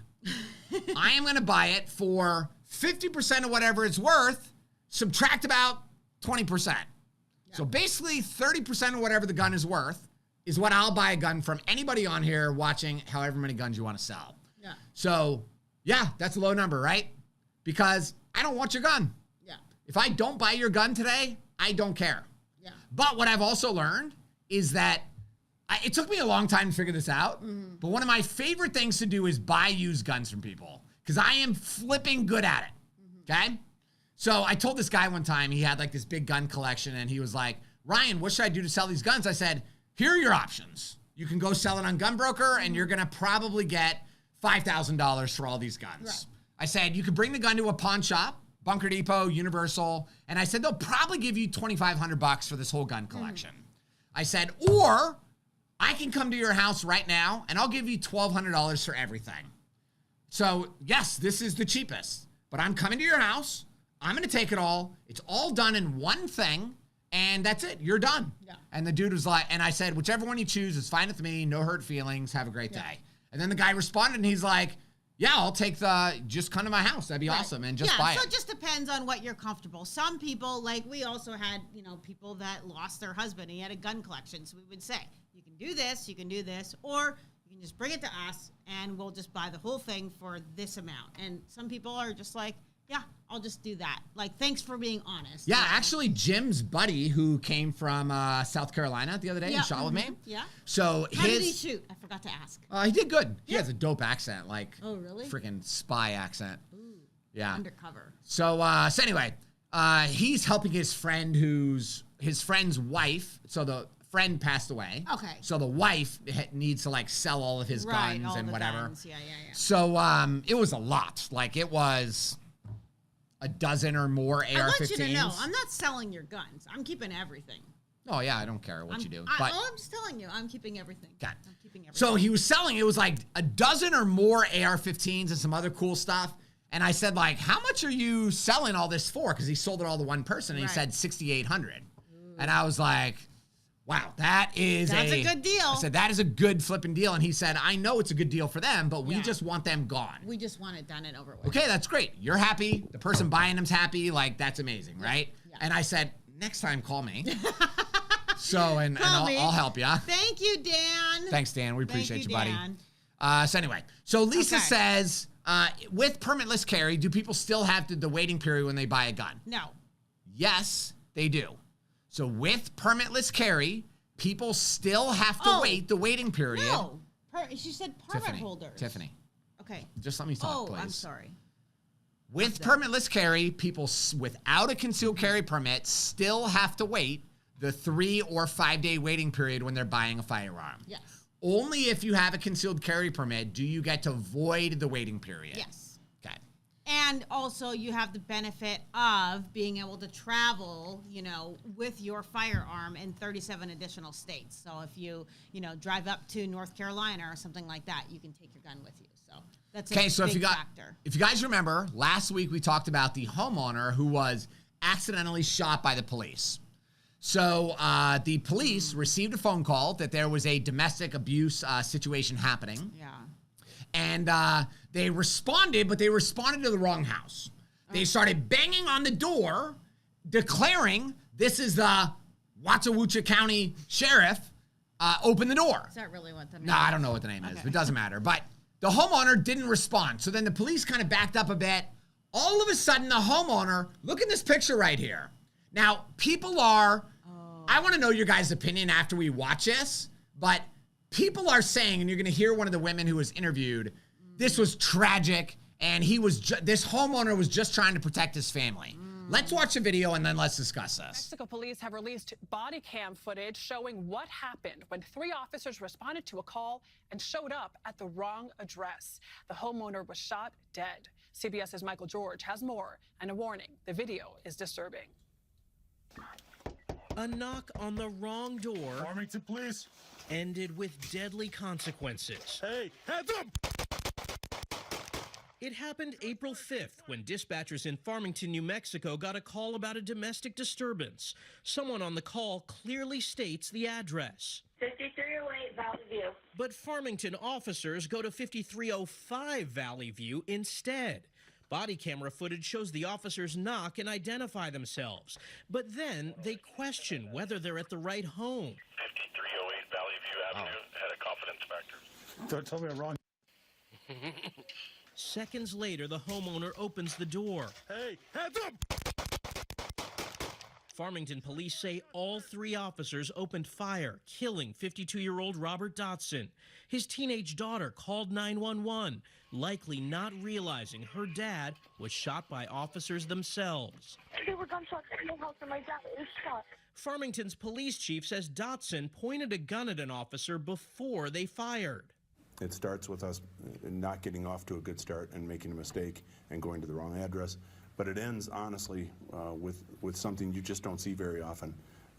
I am going to buy it for 50% of whatever it's worth, subtract about 20%. Yeah. So basically 30% of whatever the gun is worth is what I'll buy a gun from anybody on here watching however many guns you want to sell. Yeah. So, yeah, that's a low number, right? Because I don't want your gun. Yeah. If I don't buy your gun today, I don't care. Yeah. But what I've also learned is that it took me a long time to figure this out, but one of my favorite things to do is buy used guns from people because I am flipping good at it, okay? So I told this guy one time, he had like this big gun collection, and he was like, Ryan, what should I do to sell these guns? I said, here are your options. You can go sell it on Gunbroker, and you're going to probably get $5,000 for all these guns. Right. I said, you could bring the gun to a pawn shop, Bunker Depot, Universal, and I said, they'll probably give you $2,500 for this whole gun collection. I said, or I can come to your house right now, and I'll give you $1,200 for everything. So, yes, this is the cheapest, but I'm coming to your house. I'm going to take it all. It's all done in one thing, and that's it. You're done. Yeah. And the dude was like, and I said, whichever one you choose is fine with me. No hurt feelings. Have a great day. And then the guy responded, and he's like, yeah, I'll take just come to my house. That'd be awesome. And just buy it. So it just depends on what you're comfortable. Some people, like we also had, people that lost their husband. He had a gun collection. So we would say, you can do this, or you can just bring it to us, and we'll just buy the whole thing for this amount. And some people are just like, yeah, I'll just do that. Like, thanks for being honest. Yeah, actually, Jim's buddy who came from South Carolina the other day and shot with me. Yeah. So how did he shoot? I forgot to ask. He did good. He has a dope accent, like really? Freaking spy accent. Ooh, yeah. Undercover. So anyway, he's helping his friend his friend's wife. So the friend passed away. Okay. So the wife needs to like sell all of his guns and whatever. Guns. Yeah. So it was a lot. Like it was a dozen or more AR-15s. I want you to know, I'm not selling your guns. I'm keeping everything. Oh, yeah, I don't care what you do. But I'm just telling you, I'm keeping everything. Okay. I'm keeping everything. So he was selling, it was like a dozen or more AR-15s and some other cool stuff. And I said, like, how much are you selling all this for? Because he sold it all to one person, and he said $6,800. And I was like, wow, that's a good deal. I said, that is a good flipping deal. And he said, I know it's a good deal for them, but we just want them gone. We just want it done and over with. Okay, that's great. You're happy. The person buying them's happy. Like, that's amazing, right? Yeah. And I said, next time, call me. So, and I'll help you. Thank you, Dan. Thanks, Dan. We appreciate you, buddy. Dan. So anyway, so Lisa says, with permitless carry, do people still have the waiting period when they buy a gun? No. Yes, they do. So with permitless carry, people still have to wait the waiting period. No. She said permit holders. Tiffany. Okay. Just let me talk, please. I'm sorry. With permitless carry, people without a concealed carry permit still have to wait the 3 or 5 day waiting period when they're buying a firearm. Yes. Only if you have a concealed carry permit do you get to void the waiting period. Yes. Okay. And also you have the benefit of being able to travel, with your firearm in 37 additional states. So if you, drive up to North Carolina or something like that, you can take your gun with you. So that's a big factor. If you guys remember, last week we talked about the homeowner who was accidentally shot by the police. So the police received a phone call that there was a domestic abuse situation happening. Yeah. And they responded, but they responded to the wrong house. They started banging on the door, declaring this is the Watauga County Sheriff. open the door. Is that really what the name No, is? I don't know what the name is. It doesn't matter. But the homeowner didn't respond. So then the police kind of backed up a bit. All of a sudden, the homeowner, look at this picture right here. Now, people are, I want to know your guys' opinion after we watch this, but people are saying, and you're going to hear one of the women who was interviewed, this was tragic, and this homeowner was just trying to protect his family. Let's watch the video, and then let's discuss this. Mexico police have released body cam footage showing what happened when 3 officers responded to a call and showed up at the wrong address. The homeowner was shot dead. CBS's Michael George has more and a warning. The video is disturbing. A knock on the wrong door Farmington, please. ended with deadly consequences. Hey, hands up! It happened April 5th when dispatchers in Farmington, New Mexico got a call about a domestic disturbance. Someone on the call clearly states the address. 5308 Valley View. But Farmington officers go to 5305 Valley View instead. Body camera footage shows the officers knock and identify themselves. But then they question whether they're at the right home. 5308 Valley View Avenue had a confidence factor. Don't tell me I'm wrong. Seconds later, the homeowner opens the door. Hey, hands up! Farmington police say all 3 officers opened fire, killing 52-year-old Robert Dotson. His teenage daughter called 911, likely not realizing her dad was shot by officers themselves. There were gunshots in the house and my dad was shot. Farmington's police chief says Dotson pointed a gun at an officer before they fired. It starts with us not getting off to a good start and making a mistake and going to the wrong address. But it ends, honestly, with something you just don't see very often,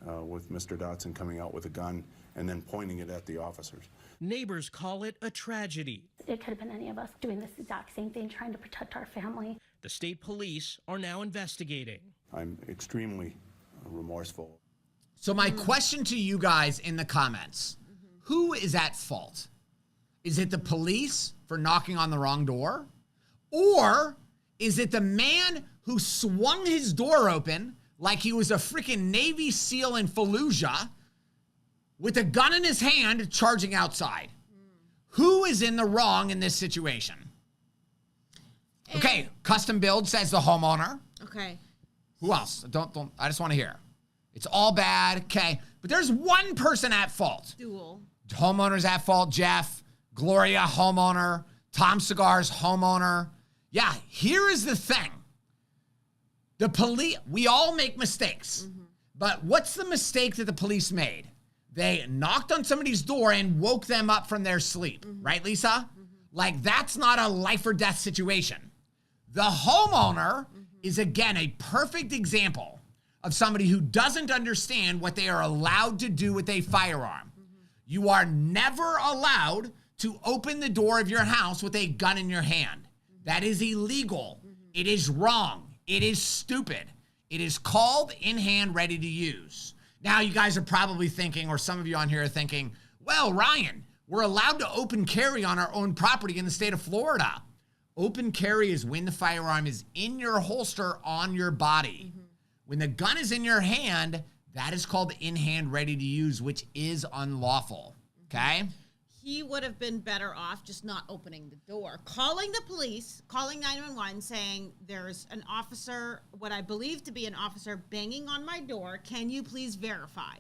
with Mr. Dotson coming out with a gun and then pointing it at the officers. Neighbors call it a tragedy. It could have been any of us doing this exact same thing, trying to protect our family. The state police are now investigating. I'm extremely remorseful. So my question to you guys in the comments, who is at fault? Is it the police for knocking on the wrong door? Or is it the man who swung his door open like he was a freaking Navy SEAL in Fallujah with a gun in his hand charging outside? Who is in the wrong in this situation? Okay, custom build says the homeowner. Okay. Who else? Don't. I just want to hear. It's all bad. Okay, but there's one person at fault. Duel. Homeowner's at fault. Jeff, Gloria, homeowner. Tom Segar's homeowner. Yeah, here is the thing. The police, we all make mistakes. But what's the mistake that the police made? They knocked on somebody's door and woke them up from their sleep. Right, Lisa? Like, that's not a life or death situation. The homeowner is, again, a perfect example of somebody who doesn't understand what they are allowed to do with a firearm. You are never allowed to open the door of your house with a gun in your hand. That is illegal. It is wrong. It is stupid. It is called in hand, ready to use. Now you guys are probably thinking, or some of you on here are thinking, well, Ryan, we're allowed to open carry on our own property in the state of Florida. Open carry is when the firearm is in your holster on your body. When the gun is in your hand, that is called in hand, ready to use, which is unlawful. Okay? He would have been better off just not opening the door, calling the police, calling 911, saying there's an officer, what I believe to be an officer, banging on my door. Can you please verify?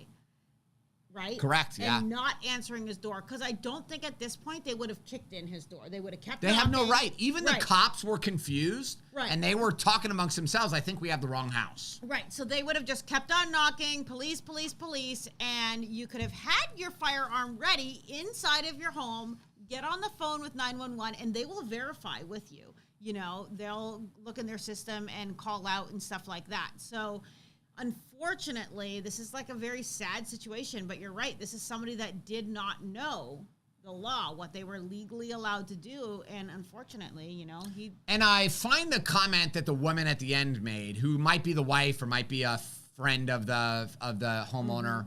Right? Correct, yeah. And not answering his door, because I don't think at this point they would have kicked in his door. They would have kept They have no knocking. right. Even the cops were confused, Right. and they were talking amongst themselves. I think we have the wrong house. Right, so they would have just kept on knocking, police, police, police, and you could have had your firearm ready inside of your home, get on the phone with 911, and they will verify with you. You know, they'll look in their system and call out and stuff like that. So, unfortunately, this is like a very sad situation, but you're right. This is somebody that did not know the law, what they were legally allowed to do, and unfortunately, you know, he... And I find the comment that the woman at the end made, who might be the wife or might be a friend of the homeowner,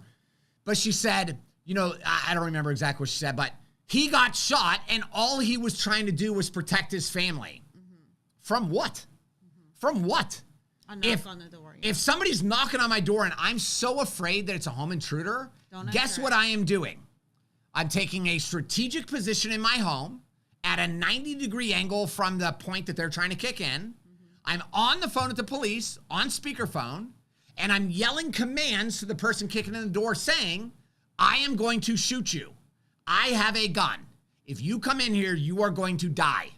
but she said, you know, I don't remember exactly what she said, but he got shot and all he was trying to do was protect his family. From what? From what? A knock on the door. If somebody's knocking on my door and I'm so afraid that it's a home intruder, guess what I am doing? I'm taking a strategic position in my home at a 90-degree angle from the point that they're trying to kick in. I'm on the phone with the police on speakerphone, and I'm yelling commands to the person kicking in the door saying, I am going to shoot you. I have a gun. If you come in here, you are going to die.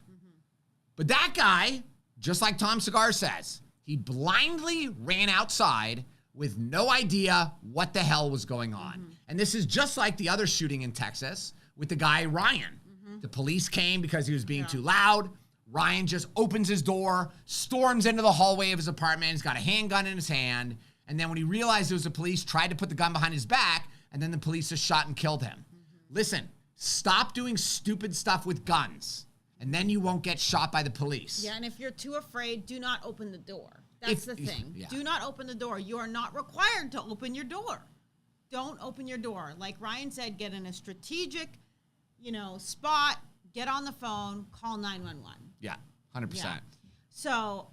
But that guy, just like Tom Segar says, he blindly ran outside with no idea what the hell was going on. And this is just like the other shooting in Texas with the guy, Ryan. The police came because he was being too loud. Ryan just opens his door, storms into the hallway of his apartment. He's got a handgun in his hand. And then when he realized it was the police, tried to put the gun behind his back, and then the police just shot and killed him. Listen, stop doing stupid stuff with guns, and then you won't get shot by the police. Yeah, and if you're too afraid, do not open the door. That's the thing. Yeah. Do not open the door. You are not required to open your door. Don't open your door. Like Ryan said, get in a strategic, spot, get on the phone, call 911. Yeah, 100%. Yeah. So,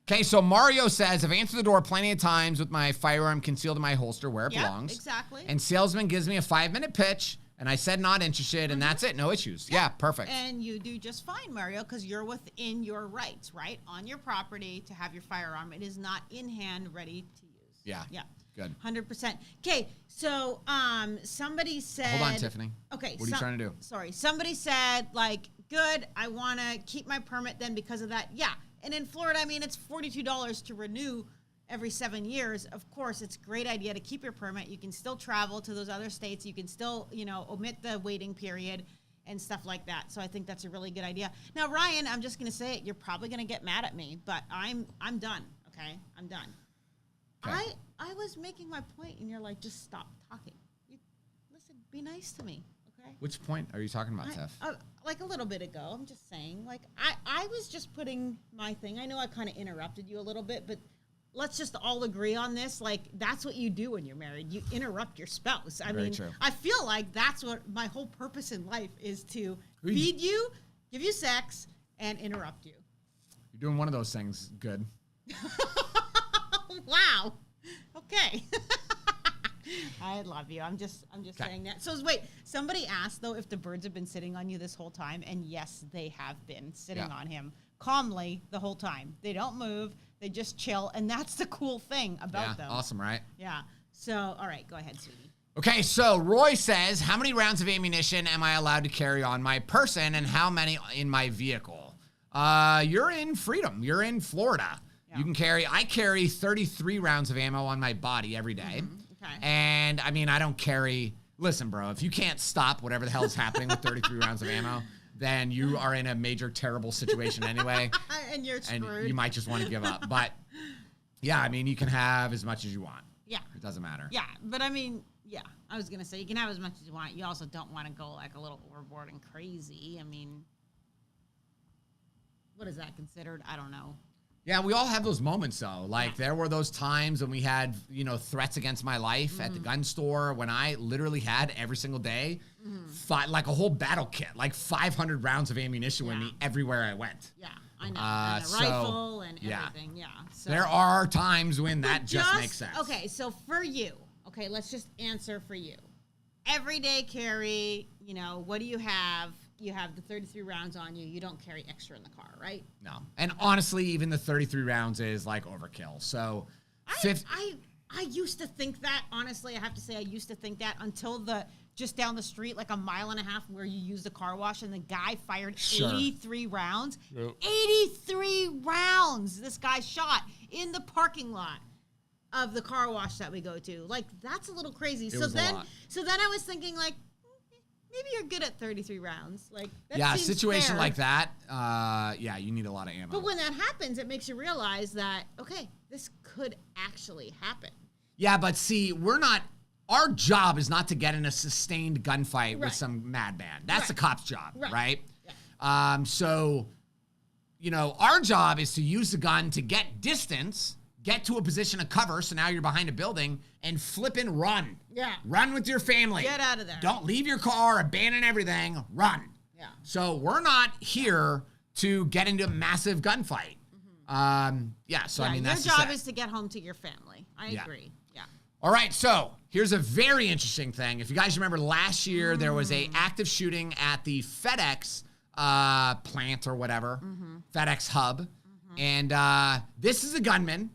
Okay, so Mario says, I've answered the door plenty of times with my firearm concealed in my holster where it belongs. Exactly. And salesman gives me a 5-minute pitch, and I said not interested, and that's it. No issues. Yeah, perfect. And you do just fine, Mario, because you're within your rights, right? On your property to have your firearm. It is not in hand, ready to use. Yeah. Yeah. Good. 100%. Okay, so somebody said... Hold on, Tiffany. Okay. What are you trying to do? Sorry. Somebody said, good, I want to keep my permit then because of that. Yeah. And in Florida, it's $42 to renew every 7 years. Of course, it's a great idea to keep your permit. You can still travel to those other states. You can still, omit the waiting period and stuff like that. So I think that's a really good idea. Now, Ryan, I'm just going to say it. You're probably going to get mad at me, but I'm done, okay? I'm done. Okay. I was making my point, and you're like, just stop talking. Listen, be nice to me, okay? Which point are you talking about, Tiff? Like a little bit ago. I'm just saying. I was just putting my thing. I know I kind of interrupted you a little bit, but let's just all agree on this. That's what you do when you're married. You interrupt your spouse. Very true. I feel like that's what my whole purpose in life is, to feed you, give you sex, and interrupt you. You're doing one of those things good. Wow. Okay. I love you. I'm just saying that. So wait, somebody asked though if the birds have been sitting on you this whole time, and yes, they have been sitting on him calmly the whole time. They don't move. They just chill, and that's the cool thing about them. Awesome, right? Yeah. So, all right, go ahead, sweetie. Okay, so Roy says, how many rounds of ammunition am I allowed to carry on my person, and how many in my vehicle? You're in freedom. You're in Florida. Yeah. I carry 33 rounds of ammo on my body every day. Okay. And I don't carry, listen, bro, if you can't stop whatever the hell is happening with 33 rounds of ammo, then you are in a major, terrible situation anyway. And you're screwed. And you might just want to give up. But yeah, you can have as much as you want. Yeah. It doesn't matter. Yeah. But yeah, I was going to say, you can have as much as you want. You also don't want to go a little overboard and crazy. What is that considered? I don't know. Yeah, we all have those moments, though. There were those times when we had, threats against my life at the gun store, when I literally had every single day, a whole battle kit, 500 rounds of ammunition with me everywhere I went. Yeah, I know. And a rifle and everything, yeah. So there are times when that just makes sense. Okay, so for you, let's just answer for you. Everyday carry, what do you have? You have the 33 rounds on you. You don't carry extra in the car, right? No. And honestly, even the 33 rounds is overkill. So I used to think that, honestly, I have to say I used to think that until just down the street, a mile and a half where you use the car wash, and the guy fired 83 rounds. Yep. 83 rounds this guy shot in the parking lot of the car wash that we go to. That's a little crazy. So then I was thinking, maybe you're good at 33 rounds. A situation fair. Like that, you need a lot of ammo. But when that happens, it makes you realize that, okay, this could actually happen. Yeah, but see, our job is not to get in a sustained gunfight with some madman. That's the cop's job, right? Yeah. So, our job is to use the gun to get distance, get to a position of cover, so now you're behind a building, and flip and run. Yeah. Run with your family. Get out of there. Don't leave your car, abandon everything, run. Yeah. So we're not here to get into a massive gunfight. Mm-hmm. That's your job is to get home to your family. I agree. Yeah. All right, so here's a very interesting thing. If you guys remember last year, there was a active shooting at the FedEx plant or whatever, FedEx hub. And this is a gunman,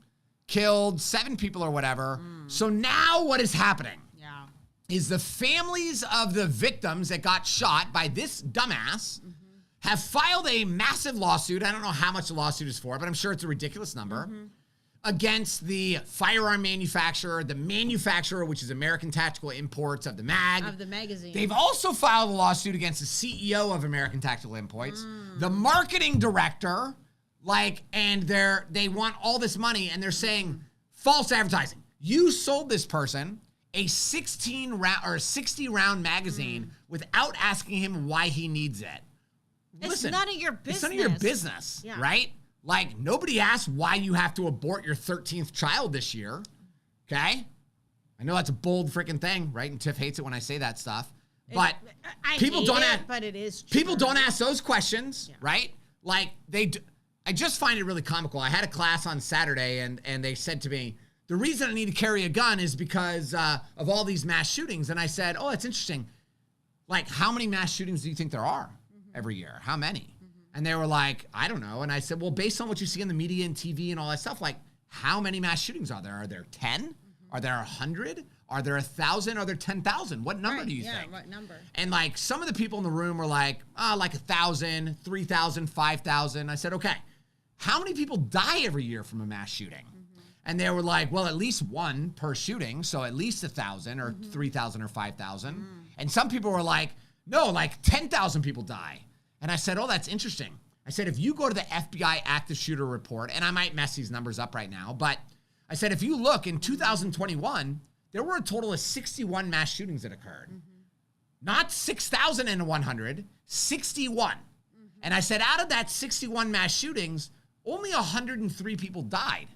killed 7 people or whatever. So now what is happening is the families of the victims that got shot by this dumbass have filed a massive lawsuit. I don't know how much the lawsuit is for, but I'm sure it's a ridiculous number. Against the firearm manufacturer, the manufacturer, which is American Tactical Imports of the magazine. They've also filed a lawsuit against the CEO of American Tactical Imports, the marketing director, and they want all this money, and they're saying false advertising. You sold this person a 60-round magazine without asking him why he needs it. It's none of your business. It's none of your business, right? Like, nobody asked why you have to abort your 13th child this year, okay? I know that's a bold freaking thing, right? And Tiff hates it when I say that stuff. But people don't ask. But it is true. People don't ask those questions, right? Like, I just find it really comical. I had a class on Saturday, and they said to me, the reason I need to carry a gun is because of all these mass shootings. And I said, oh, that's interesting. Like, how many mass shootings do you think there are every year? How many? And they were like, I don't know. And I said, well, based on what you see in the media and TV and all that stuff, like, how many mass shootings are there? Are there 10? Are there 100? Are there 1,000? Are there 10,000? What number do you think? What number? And, like, some of the people in the room were like, like 1,000, 3,000, 5,000. I said, okay, how many people die every year from a mass shooting? And they were like, well, at least 1 per shooting, so at least 1,000 or 3,000 or 5,000. And some people were like, no, like 10,000 people die. And I said, oh, that's interesting. I said, if you go to the FBI active shooter report, and I might mess these numbers up right now, but I said, if you look in 2021, there were a total of 61 mass shootings that occurred. Not 6,100, 61. And I said, out of that 61 mass shootings, only 103 people died.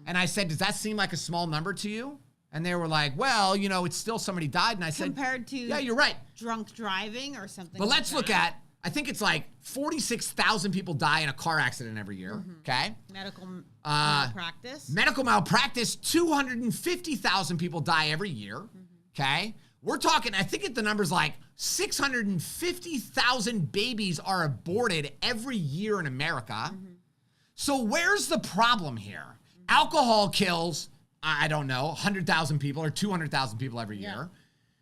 And I said, does that seem like a small number to you? And they were like, well, you know, it's still somebody died. And I said, compared to yeah, you're right. Drunk driving or something. But let's look at, I think it's like 46,000 people die in a car accident every year, okay? Medical malpractice. Medical malpractice, 250,000 people die every year, okay? We're talking, I think the number's like 650,000 babies are aborted every year in America. So where's the problem here? Alcohol kills, I don't know, 100,000 people or 200,000 people every year.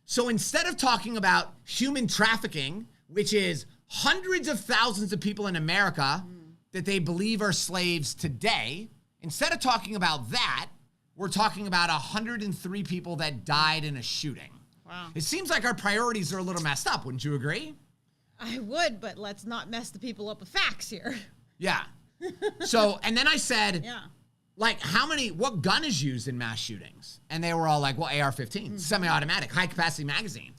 So instead of talking about human trafficking, which is hundreds of thousands of people in America that they believe are slaves today, instead of talking about that, we're talking about 103 people that died in a shooting. Wow. It seems like our priorities are a little messed up. Wouldn't you agree? I would, but let's not mess the people up with facts here. Yeah. So, and then I said, like, what gun is used in mass shootings? And they were all like, well, AR-15, semi-automatic, high-capacity magazine.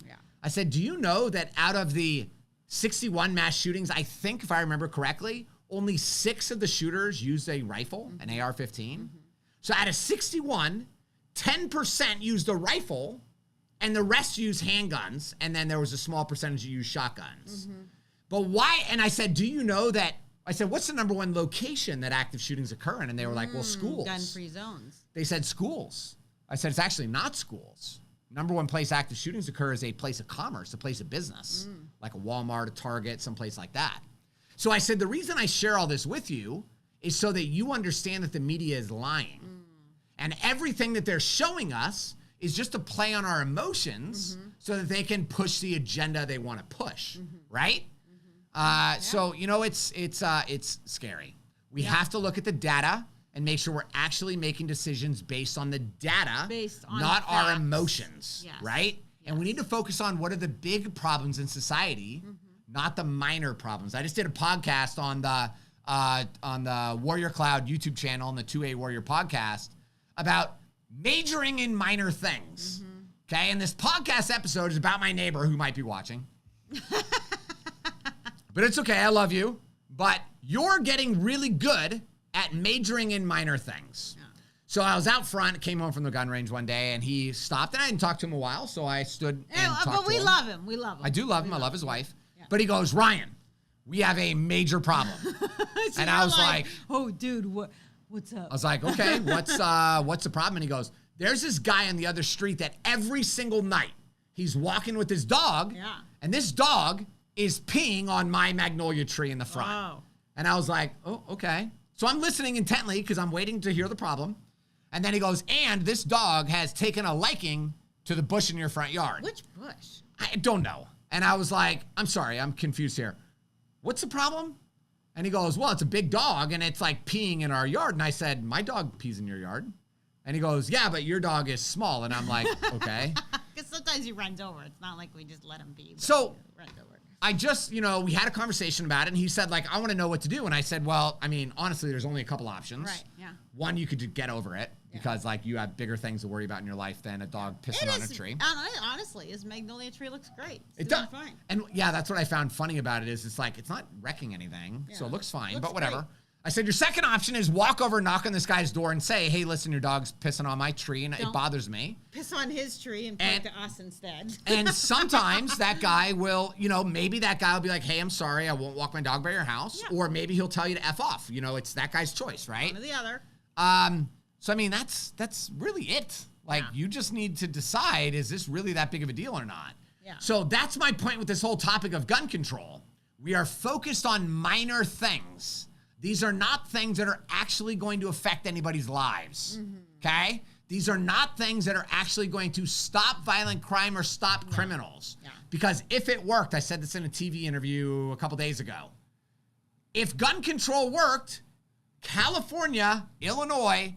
I said, do you know that out of the 61 mass shootings, I think, if I remember correctly, only 6 of the shooters used a rifle, an AR-15? So out of 61, 10% used a rifle, and the rest used handguns, and then there was a small percentage that used shotguns. But why? And I said, do you know that? I said, what's the number 1 location that active shootings occur in? And they were like, well, schools. Gun-free zones. They said schools. I said, it's actually not schools. Number 1 place active shootings occur is a place of commerce, a place of business, like a Walmart, a Target, someplace like that. So I said, the reason I share all this with you is so that you understand that the media is lying. And everything that they're showing us is just a play on our emotions so that they can push the agenda they want to push, right? So, you know, it's scary. We have to look at the data and make sure we're actually making decisions based on the data, not our emotions, right? And we need to focus on what are the big problems in society, not the minor problems. I just did a podcast on the Warrior Cloud YouTube channel and the 2A Warrior podcast about majoring in minor things. Okay, and this podcast episode is about my neighbor who might be watching. But it's okay, I love you. But you're getting really good at majoring in minor things. So I was out front, came home from the gun range one day, and he stopped, and I hadn't talked to him in a while, so I stood and talked to him. But we love him. We love him. I do love him. I love his wife. But he goes, Ryan, we have a major problem. So and I was like, oh, dude, what's up? I was like, okay, what's the problem? And he goes, There's this guy on the other street that every single night he's walking with his dog. Yeah. And this dog is peeing on my magnolia tree in the front. Wow. And I was like, oh, okay. So I'm listening intently because I'm waiting to hear the problem. And then he goes, and this dog has taken a liking to the bush in your front yard. Which bush? I don't know. And I was like, I'm sorry, I'm confused here. What's the problem? And he goes, well, it's a big dog and it's like peeing in our yard. And I said, my dog pees in your yard. And he goes, yeah, but your dog is small. And I'm like, okay. Because sometimes he runs over. It's not like we just let him be. So he runs over. I just, we had a conversation about it. And he said, like, I want to know what to do. And I said, well, I mean, honestly, there's only a couple options. Right, yeah. One, you could just get over it because, like, you have bigger things to worry about in your life than a dog pissing on a tree. Honestly, his magnolia tree looks great. It does. Fine. And, yeah, that's what I found funny about it is it's like, it's not wrecking anything. Yeah. So it looks fine, but whatever. Great. I said, your second option is walk over, knock on this guy's door and say, hey, listen, your dog's pissing on my tree and it bothers me. Piss on his tree and point to us instead. And sometimes that guy will, maybe that guy will be like, hey, I'm sorry, I won't walk my dog by your house. Yeah. Or maybe he'll tell you to F off. It's that guy's choice, right? One or the other. So, I mean, that's really it. Like, you just need to decide, is this really that big of a deal or not? Yeah. So that's my point with this whole topic of gun control. We are focused on minor things. These are not things that are actually going to affect anybody's lives, okay? These are not things that are actually going to stop violent crime or stop criminals. Yeah. Because if it worked, I said this in a TV interview a couple days ago, if gun control worked, California, Illinois,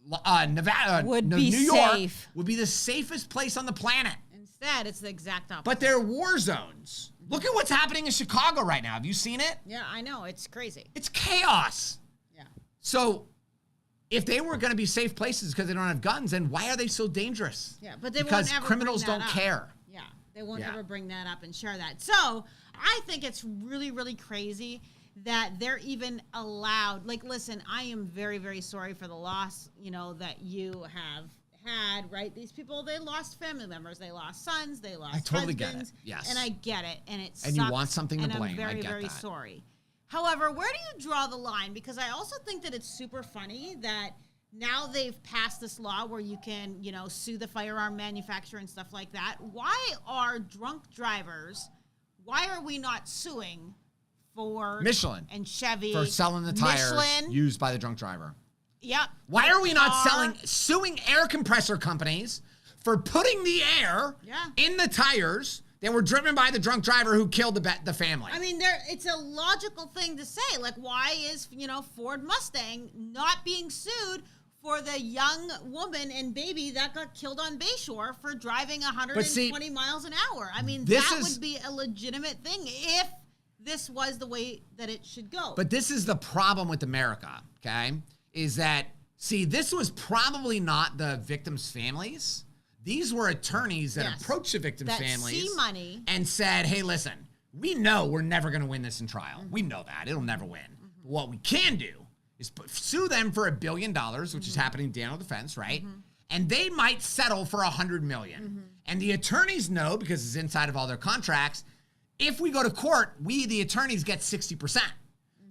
Nevada, would be New York safe. Would be the safest place on the planet. Instead, it's the exact opposite. But they're war zones. Look at what's happening in Chicago right now. Have you seen it? Yeah, I know. It's crazy. It's chaos. Yeah. So if they were going to be safe places because they don't have guns, then why are they so dangerous? Yeah, but they because won't ever criminals bring that don't up. care. Yeah, they won't ever bring that up and share that. So I think it's really, really crazy that they're even allowed. Like, listen, I am very, very sorry for the loss, that you have had, right? These people, they lost family members, they lost sons, they lost totally husbands. Get it. Yes. And I get it. And it sucks. And you want something to and blame. I'm very, I get very that. sorry. However, where do you draw the line? Because I also think that it's super funny that now they've passed this law where you can, sue the firearm manufacturer and stuff like that. Why are drunk drivers, why are we not suing Ford Michelin and Chevy for selling the tires Michelin, used by the drunk driver? Yep. Why are we not suing air compressor companies for putting the air in the tires that were driven by the drunk driver who killed the family? I mean, it's a logical thing to say. Like, why is, Ford Mustang not being sued for the young woman and baby that got killed on Bayshore for driving 120 miles an hour? I mean, that would be a legitimate thing if this was the way that it should go. But this is the problem with America, okay? Is that, this was probably not the victims' families. These were attorneys that approached the victims' families see money and said, hey, listen, we know we're never going to win this in trial. We know that. It'll never win. But what we can do is sue them for $1 billion, which is happening down on the fence, right? And they might settle for $100 million. And the attorneys know, because it's inside of all their contracts, if we go to court, we, the attorneys, get 60%.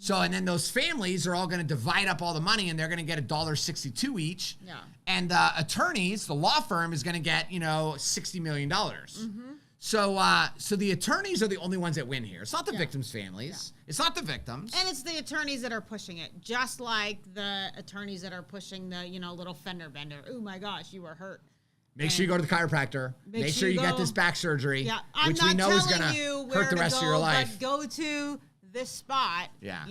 So, and then those families are all going to divide up all the money and they're going to get $1.62 each. Yeah. And the attorneys, the law firm, is going to get, $60 million. So the attorneys are the only ones that win here. It's not the victims' families. Yeah. It's not the victims. And it's the attorneys that are pushing it, just like the attorneys that are pushing the, little fender bender. Oh my gosh, you were hurt. Make sure you go to the chiropractor. Make sure you get this back surgery, which we know is going to hurt the rest of your life. But go to this spot, yeah.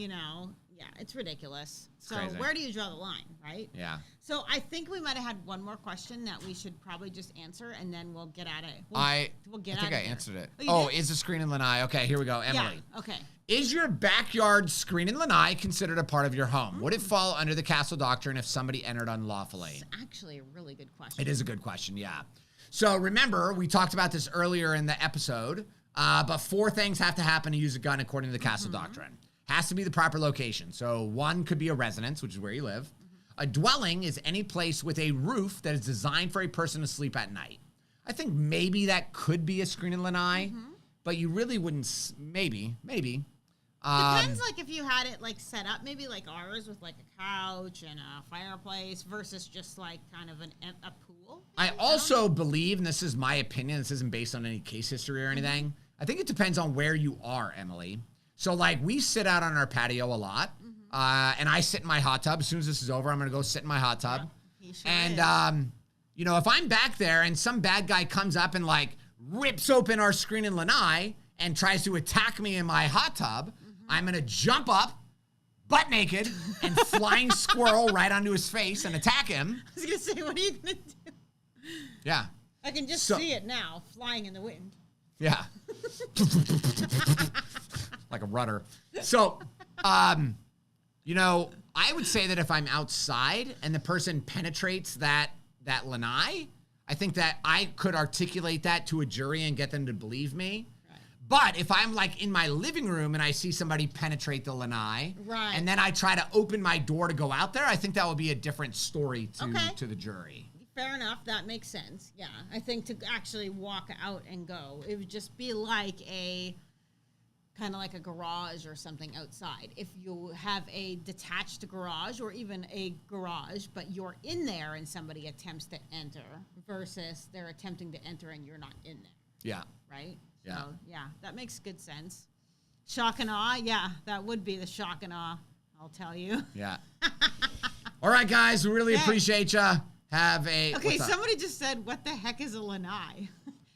It's ridiculous. It's so crazy. Where do you draw the line, right? Yeah. So I think we might have had one more question that we should probably just answer, and then we'll get at it. I think I answered it. Oh, is a screen in Lanai? Okay, here we go. Emily. Yeah, okay. Is your backyard screen in Lanai considered a part of your home? Would it fall under the castle doctrine if somebody entered unlawfully? It's actually a really good question. It is a good question, yeah. So remember, we talked about this earlier in the episode, but 4 things have to happen to use a gun according to the castle doctrine. Has to be the proper location. So 1 could be a residence, which is where you live. A dwelling is any place with a roof that is designed for a person to sleep at night. I think maybe that could be a screen in Lanai, but you really wouldn't, maybe. Depends, like, if you had it, like, set up, maybe like ours with, like, a couch and a fireplace versus just, like, kind of a pool I also believe, and this is my opinion, this isn't based on any case history or anything. I think it depends on where you are, Emily. So, like, we sit out on our patio a lot, and I sit in my hot tub. As soon as this is over, I'm going to go sit in my hot tub. He sure And, you know, if I'm back there and some bad guy comes up and, like, rips open our screen in Lanai and tries to attack me in my hot tub, I'm going to jump up, butt naked, and flying squirrel right onto his face and attack him. I was going to say, what are you going to do? Yeah. I can just see it now, flying in the wind. Yeah. Like a rudder. So, you know, I would say that if I'm outside and the person penetrates that lanai, I think that I could articulate that to a jury and get them to believe me. Right. But if I'm like in my living room and I see somebody penetrate the lanai, right, and then I try to open my door to go out there, I think that would be a different story to the jury. Fair enough. That makes sense. Yeah. I think to actually walk out and go, it would just be like a kind of like a garage or something outside. If you have a detached garage or even a garage, but you're in there and somebody attempts to enter versus they're attempting to enter and you're not in there. Yeah. Right? Yeah. So, yeah, that makes good sense. Shock and awe. Yeah, that would be the shock and awe, I'll tell you. Yeah. All right, guys. We really appreciate you. Okay, somebody just said, what the heck is a lanai?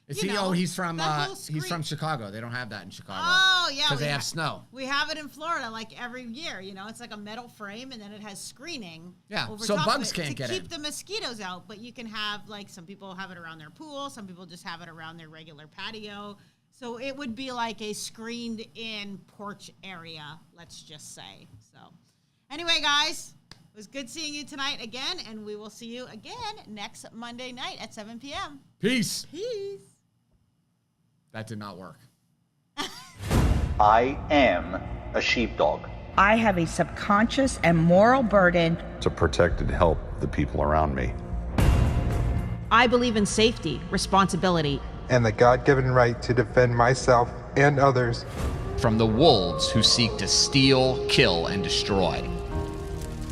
He's from Chicago. They don't have that in Chicago. Oh, yeah. Because they have snow. We have it in Florida like every year. You know, it's like a metal frame and then it has screening. Yeah, over so top bugs of it can't get in. to keep the mosquitoes out. But you can have, like, some people have it around their pool. Some people just have it around their regular patio. So it would be like a screened in porch area, let's just say. So anyway, guys. It was good seeing you tonight again, and we will see you again next Monday night at 7 p.m. Peace. Peace. That did not work. I am a sheepdog. I have a subconscious and moral burden to protect and help the people around me. I believe in safety, responsibility, and the God-given right to defend myself and others from the wolves who seek to steal, kill, and destroy.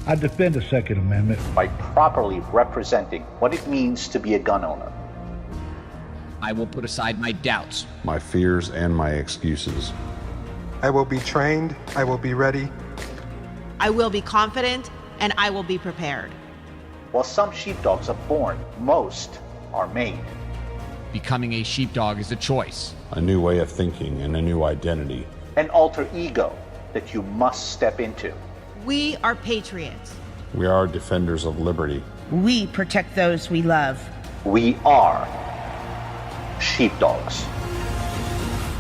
I defend the Second Amendment by properly representing what it means to be a gun owner. I will put aside my doubts, my fears, and my excuses. I will be trained, I will be ready. I will be confident, and I will be prepared. While some sheepdogs are born, most are made. Becoming a sheepdog is a choice. A new way of thinking and a new identity. An alter ego that you must step into. We are patriots. We are defenders of liberty. We protect those we love. We are sheepdogs.